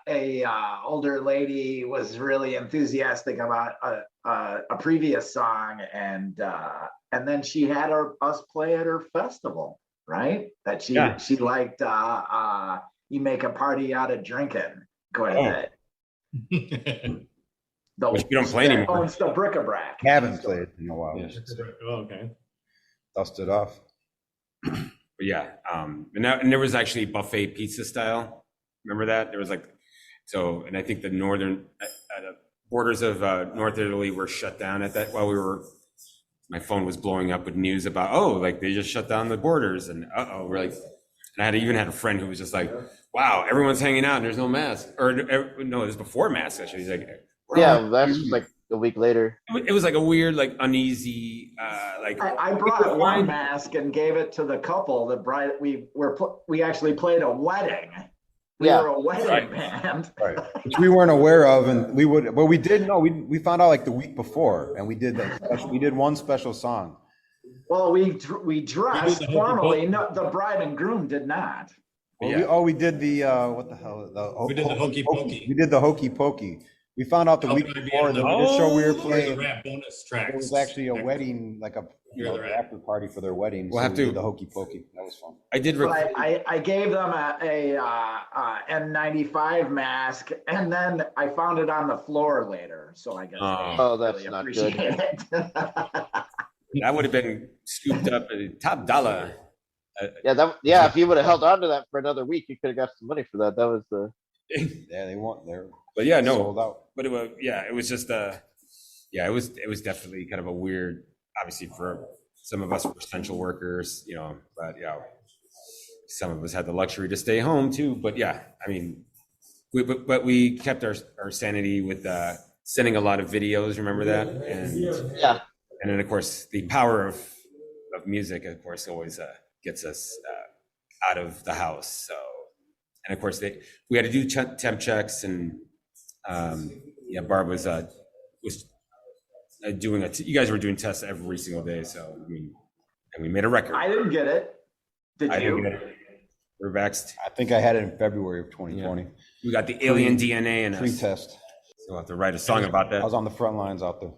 a older lady was really enthusiastic about a previous song, and then she had us play at her festival, right? That she liked. You make a party out of drinking quite a bit. Which we don't play anymore. It's the bric-a-brac. Haven't played in a while. Yeah. Oh, okay. Dusted off. But yeah, and there was actually buffet pizza style. Remember that? There was and I think the northern borders of North Italy were shut down at that while my phone was blowing up with news about, they just shut down the borders, and and I even had a friend who was just like, wow, everyone's hanging out and there's no mask. Or no, it was before mask actually. He's like, that's like a week later. It was like a weird, uneasy, I brought one mask and gave it to the couple. The bride, we actually played a wedding. We were a wedding band, right? Which we weren't aware of, and we did know. We found out the week before, and we did one special song. Well, we dressed formally. No, the bride and groom did not. Well, we did the what the hell? We did the hokey pokey. We did the hokey pokey. We found out the week before that this show we were playing. Bonus tracks. It was actually a wedding, after party for their wedding. We'll have to do the hokey pokey. That was fun. I did. I gave them a N95 mask, and then I found it on the floor later. So I guess. That's really not good. That would have been scooped up at top dollar. If you would have held on to that for another week, you could have got some money for that. That was the. Yeah, they want there. But yeah, no. Sold out. But it was just it was definitely kind of a weird. Obviously, for some of us were essential workers, but some of us had the luxury to stay home too. But yeah, I mean, we kept our sanity with sending a lot of videos. Remember that? And and then of course the power of music, of course, always gets us out of the house. So, and of course we had to do temp checks, and Barb was doing you guys were doing tests every single day. So I mean, and we made a record. I didn't get it. Did you? Didn't get it. We're vexed. I think I had it in February of 2020. We got the alien DNA in us. Pre-test. We'll have to write a song about I that. was on the front lines out there.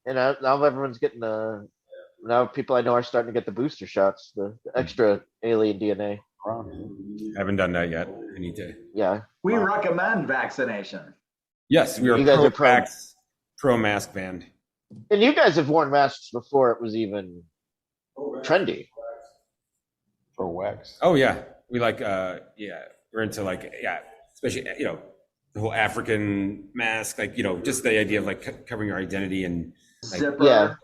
And now everyone's getting now people I know are starting to get the booster shots, the extra alien DNA. Haven't done that yet. I need to. Yeah. We recommend vaccination. Yes, we are You guys are pro. pro mask band. And you guys have worn masks before it was even trendy. Pro wax. Oh yeah, we like we're into like especially the whole African mask, like just the idea of like covering your identity and like, Zipper.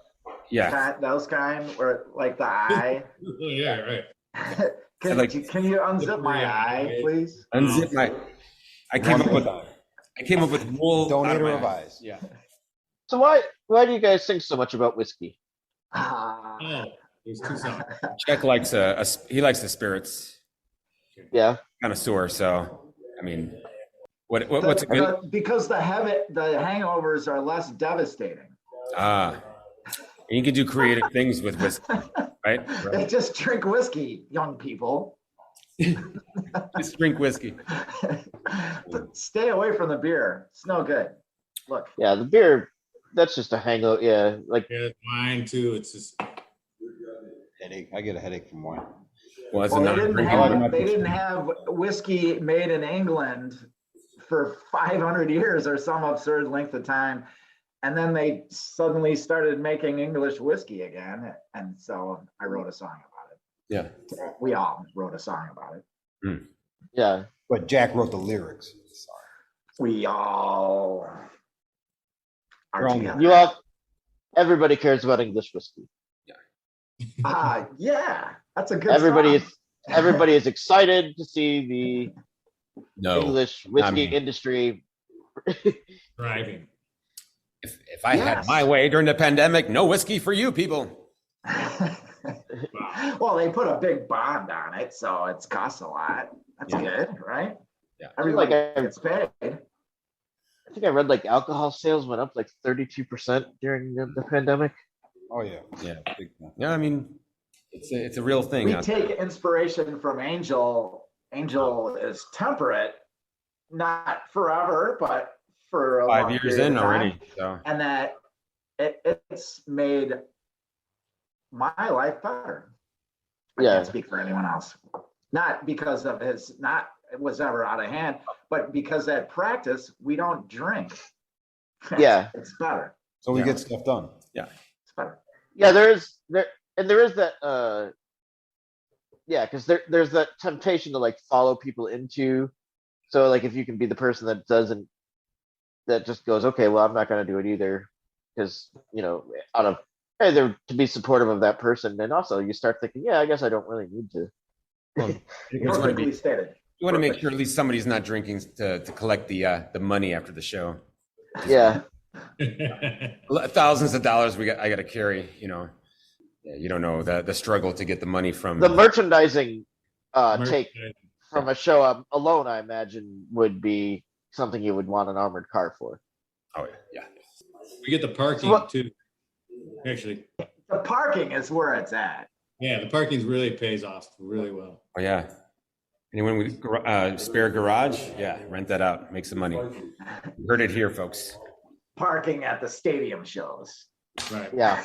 yeah. Those kind where like the eye. Yeah, right. Can you unzip my eye, please? Unzip my. I came up with wool. Donate or out of my revise. eyes. Yeah. So why do you guys think so much about whiskey? Ah. Oh, there's two songs. Jack likes he likes the spirits. Yeah. Connoisseur. So I mean, what's a good? Because the hangovers are less devastating. And you can do creative things with whiskey, right? They just drink whiskey, young people. Just drink whiskey. But stay away from the beer. It's no good. Look. Yeah, the beer, that's just a hangover. Yeah, like wine too. It's just headache. I get a headache from wine. Well, they didn't have whiskey made in England for 500 years or some absurd length of time. And then they suddenly started making English whiskey again. And so I wrote a song about it. Yeah. We all wrote a song about it. Mm. Yeah. But Jack wrote the lyrics. We all are together. Everybody cares about English whiskey. Yeah, that's a good Everybody is excited to see the English whiskey me. industry thriving. If I had my way during the pandemic, no whiskey for you people. Well, they put a big bond on it, so it's cost a lot. That's good, right? Yeah. Everybody gets paid. I think I read like alcohol sales went up like 32% during the pandemic. Oh yeah. Yeah. Yeah. I mean, it's a real thing. We take inspiration from Angel. Angel is temperate, not forever, but for a 5 long years period in of time. already. So. And that it's made my life better. I can't speak for anyone else. Not because of it was ever out of hand, but because that practice, we don't drink. Yeah. It's better. So we get stuff done. Yeah. It's better. Yeah, there is that because there's that temptation to like follow people into, so like if you can be the person that just goes, okay, well, I'm not going to do it either, because out of either to be supportive of that person, and also you start thinking, yeah, I guess I don't really need to. Well, Perfectly stated. You want to make sure at least somebody's not drinking to collect the money after the show. Yeah. Thousands of dollars I got to carry. Yeah, you don't know the struggle to get the money from the merchandising take from a show alone. I imagine would be something you would want an armored car for. Oh yeah. We get the parking too. Actually, the parking is where it's at. Yeah, the parking really pays off really well. Oh yeah. Anyone with spare garage? Yeah, rent that out. Make some money. You heard it here, folks. Parking at the stadium shows. Right. Yeah.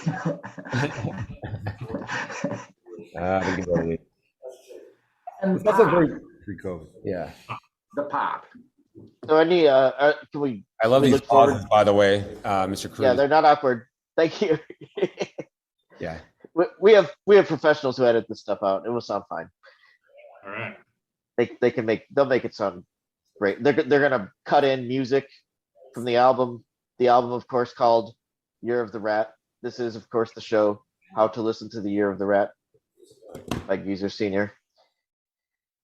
And that's a very pre-COVID. Yeah. The pop. So any can we? I love these pauses, by the way, Mr. Cruz. Yeah, they're not awkward. Thank you. Yeah. We have professionals who edit this stuff out. It will sound fine. All right. They'll make it sound great. They're gonna cut in music from the album. The album, of course, called Year of the Rat. This is, of course, the show How to Listen to the Year of the Rat by Geezer Senior.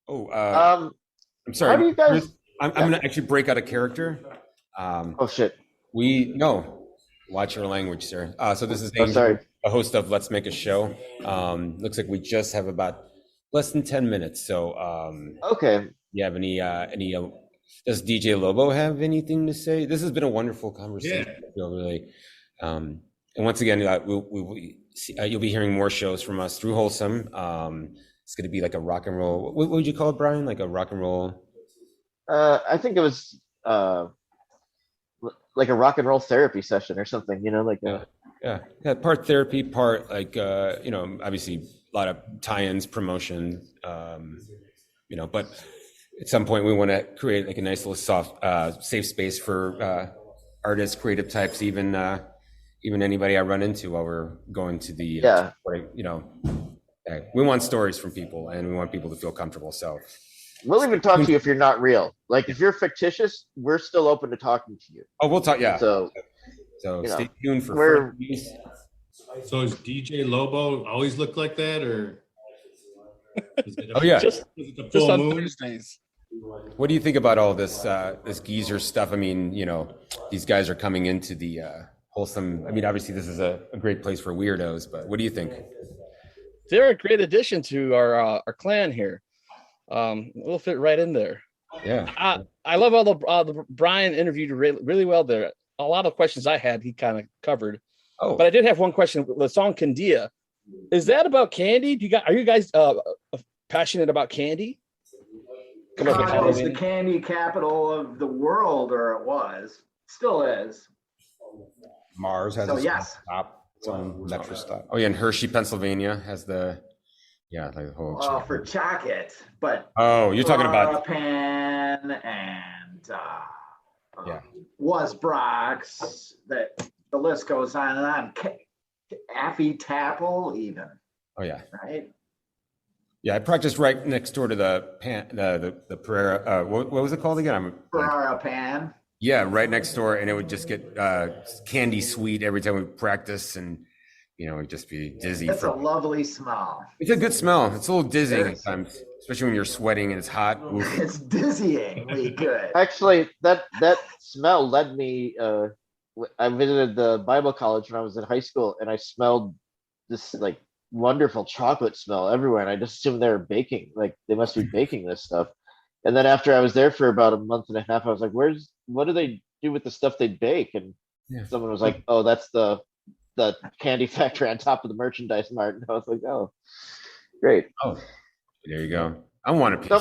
Oh, I'm sorry. How do you guys? I'm gonna actually break out a character. Oh shit. Watch your language, sir. So this is sorry. a host of Let's Make a Show. Looks like we just have about less than 10 minutes. So okay. You have any does DJ Lobo have anything to say? This has been a wonderful conversation. Yeah. I feel really. And once again, you'll be hearing more shows from us through Wholesome. It's going to be like a rock and roll. What would you call it, Brian? Like a rock and roll? I think it was like a rock and roll therapy session or something, like yeah. Part therapy, part like obviously a lot of tie-ins, promotion, but at some point we want to create like a nice little soft, safe space for artists, creative types, even anybody I run into while we're going to the we want stories from people and we want people to feel comfortable. So we'll even talk to you if you're not real. Like if you're fictitious, we're still open to talking to you. Oh, we'll talk. Yeah. So stay tuned for. So is DJ Lobo always look like that, or? Oh yeah, just on Thursdays. What do you think about all this this geezer stuff? I mean, these guys are coming into the wholesome. I mean, obviously this is a great place for weirdos, but what do you think? They're a great addition to our clan here. We'll fit right in there. Yeah, I love all the Brian interviewed really well there. A lot of questions I had, he kind of covered. Oh, but I did have one question. The song "Candia," is that about candy? Are you guys passionate about candy? Chicago is the candy capital of the world, or it was, still is. Mars has stop. Its own metro stop. Oh yeah, and Hershey, Pennsylvania has the like the whole. For chocolate, but you're talking about Pan and was Brock's. That the list goes on and on. Affy Tapple, even. Oh yeah. Right. Yeah, I practiced right next door to the Pereira. What was it called again? Pereira Pan. Yeah, right next door, and it would just get candy sweet every time we practice, and it'd just be dizzy. It's a lovely smell. It's a good smell. It's a little dizzying at times, especially when you're sweating and it's hot. Oof. It's dizzyingly good. Actually, that smell led me. I visited the Bible college when I was in high school, and I smelled this like wonderful chocolate smell everywhere, and I just assumed they were baking. Like they must be baking this stuff. And then after I was there for about a month and a half, I was like, what do they do with the stuff they bake? And someone was like, oh, that's the candy factory on top of the merchandise mart. And I was like, oh, great. Oh, there you go. I want a piece. Now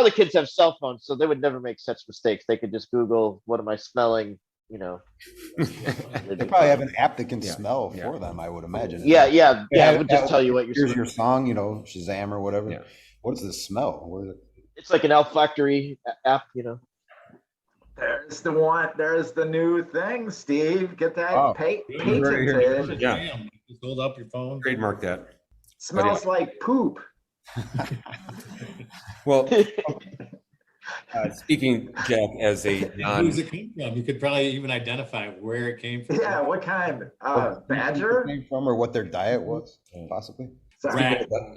the kids have cell phones, so they would never make such mistakes. They could just Google, what am I smelling? They probably have an app that can smell for them, I would imagine. It would just tell you what you're smelling. Here's your song, Shazam or whatever. Yeah. What does this smell? What is it? It's like an olfactory app, There's the one. There's the new thing, Steve. Get that patented. Yeah. Just hold up your phone. Trademark that. Smells like poop. Well, speaking, Jack, as a non... Who's it come from? You could probably even identify where it came from. Yeah, what kind? Badger? Came from, or what their diet was, possibly.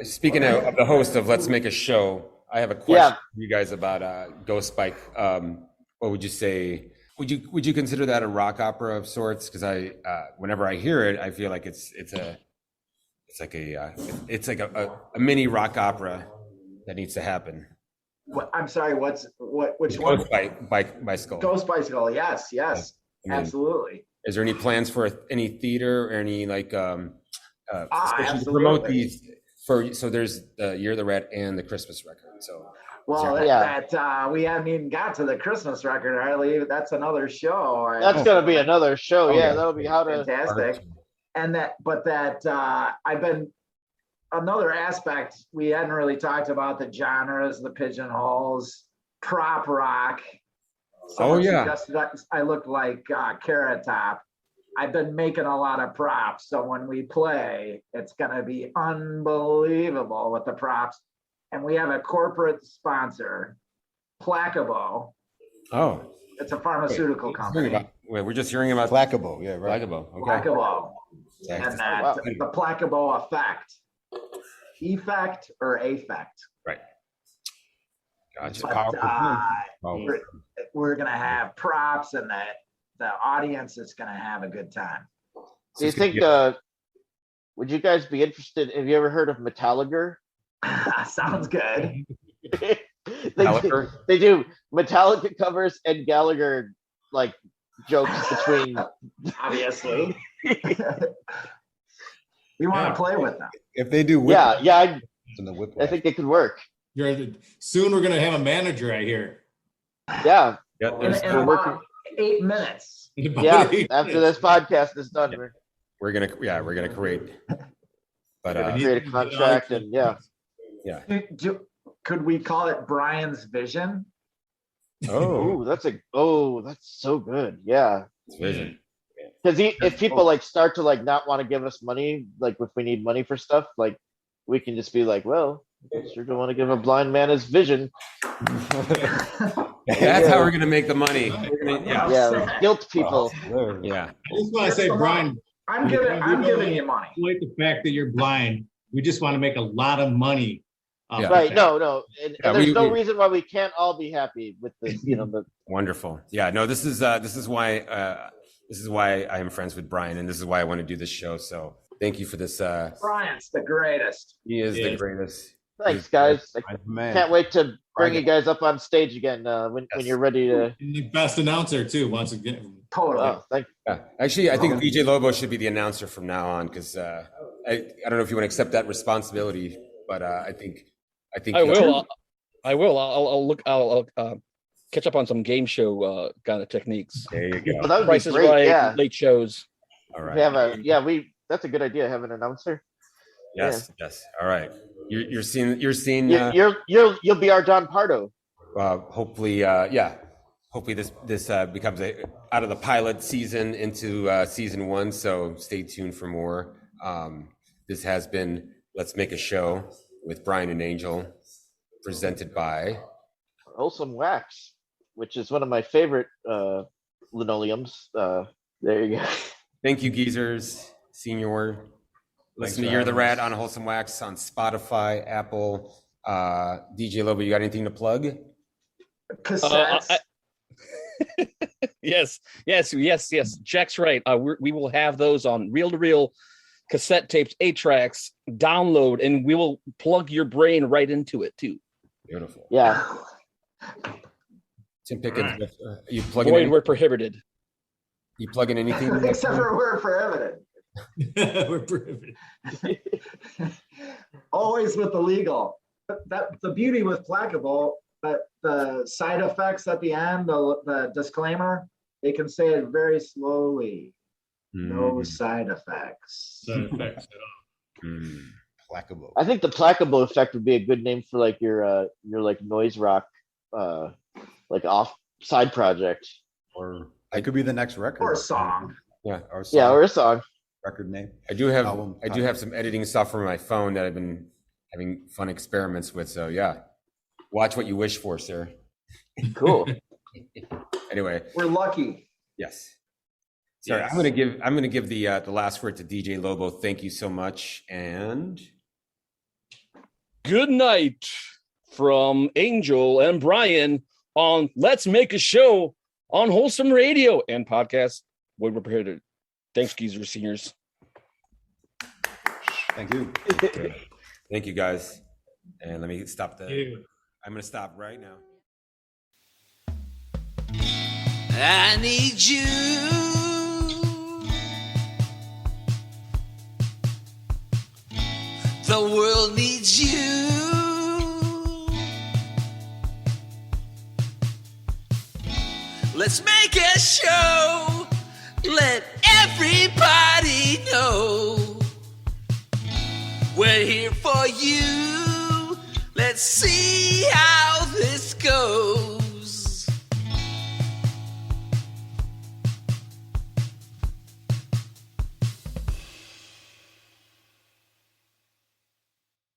Speaking of the host of Let's Make a Show, I have a question for you guys about Ghost Bike. What would you say? Would you consider that a rock opera of sorts? Because whenever I hear it, I feel like it's like a mini rock opera that needs to happen. I'm sorry. Which one? Ghost Bicycle. Ghost Bicycle. Yes, absolutely. Is there any plans for any theater or any absolutely. to promote these so there's the Year of the Rat and the Christmas record. So we haven't even got to the Christmas record hardly. That's another show. That's gonna be another show. Yeah, that'll be fantastic. And I've been another aspect we hadn't really talked about, the genres, the pigeonholes, prop rock. I look like Carrot Top. I've been making a lot of props, so when we play, it's going to be unbelievable with the props. And we have a corporate sponsor, Placebo. Oh, it's a pharmaceutical company. We're just hearing about Placebo. Yeah, right. Placebo. Okay. Placebo. And the Placebo effect. Effect or affect. Right. Gotcha. We're going to have props, and the audience is going to have a good time. Do you think, would you guys be interested? Have you ever heard of Metallica? Sounds good. They do Metallica covers and Gallagher jokes between. Obviously. You want to play with them. If they do I think it could work. Soon we're going to have a manager, I hear. Yeah. Yeah, in about 8 minutes. Yeah, after this podcast is done, we're gonna create. But create a contract and yeah. Could we call it Brian's Vision? Oh, that's so good. Yeah. It's vision. Because if people like start to like not want to give us money, like if we need money for stuff, like we can just be like, well, I sure don't want to give a blind man his vision. That's how we're gonna make the money. Yeah, guilt people. Yeah. I just want to say, Brian, I'm giving you money. Despite the fact that you're blind, we just want to make a lot of money. Right? No, and there's no reason why we can't all be happy with this. The wonderful. Yeah. No, this is why I am friends with Brian, and this is why I want to do this show. So thank you for this. Brian's the greatest. He is the greatest. Thanks, guys. I can't wait to bring you guys up on stage again when you're ready to. And the best announcer too. Once again, totally. Thank you. Actually, I think DJ Lobo should be the announcer from now on because I don't know if you want to accept that responsibility, but I think I will. I'll look. I'll catch up on some game show kind of techniques. There you go. Well, that would Price be is great. Right, Yeah. late shows. All right. That's a good idea. Have an announcer. Yes. All right. You're seeing. You'll be our Don Pardo. Hopefully, hopefully this becomes out of the pilot season into season 1. So stay tuned for more. This has been Let's Make a Show with Brian and Angel, presented by Wholesome Wax, which is one of my favorite linoleums. There you go. Thank you, Geezers, Senior. Listen to You're the Rat on Wholesome Wax on Spotify, Apple. DJ Lobo, you got anything to plug? Cassettes. Yes. Jack's right. We will have those on reel-to-reel cassette tapes, 8 tracks, download, and we will plug your brain right into it too. Beautiful. Yeah. Tim Pickens, right. You plug in? Void were prohibited. You plug in anything? Except for we're prohibited. We're prohibited. Always with the legal. That the beauty with Plackable, but the side effects at the end, the disclaimer, they can say it very slowly. No side effects. Side effects at all. Plackable. I think the Plackable effect would be a good name for like your like noise rock like off side project. Or it could be the next record. Or a song. Yeah, or a song. Record name. I do have some editing software on my phone that I've been having fun experiments with. So yeah, watch what you wish for, sir. Cool. Anyway, we're lucky. Yes. Sorry, yes. I'm gonna give the last word to DJ Lobo. Thank you so much, and good night from Angel and Brian on Let's Make a Show on Wholesome Radio and podcast. What we're prepared to. Thanks, Geezer Seniors. Thank you. Thank you, guys. And let me stop I'm going to stop right now. I need you. The world needs you. Let's make a show. Let everybody know we're here for you. Let's see how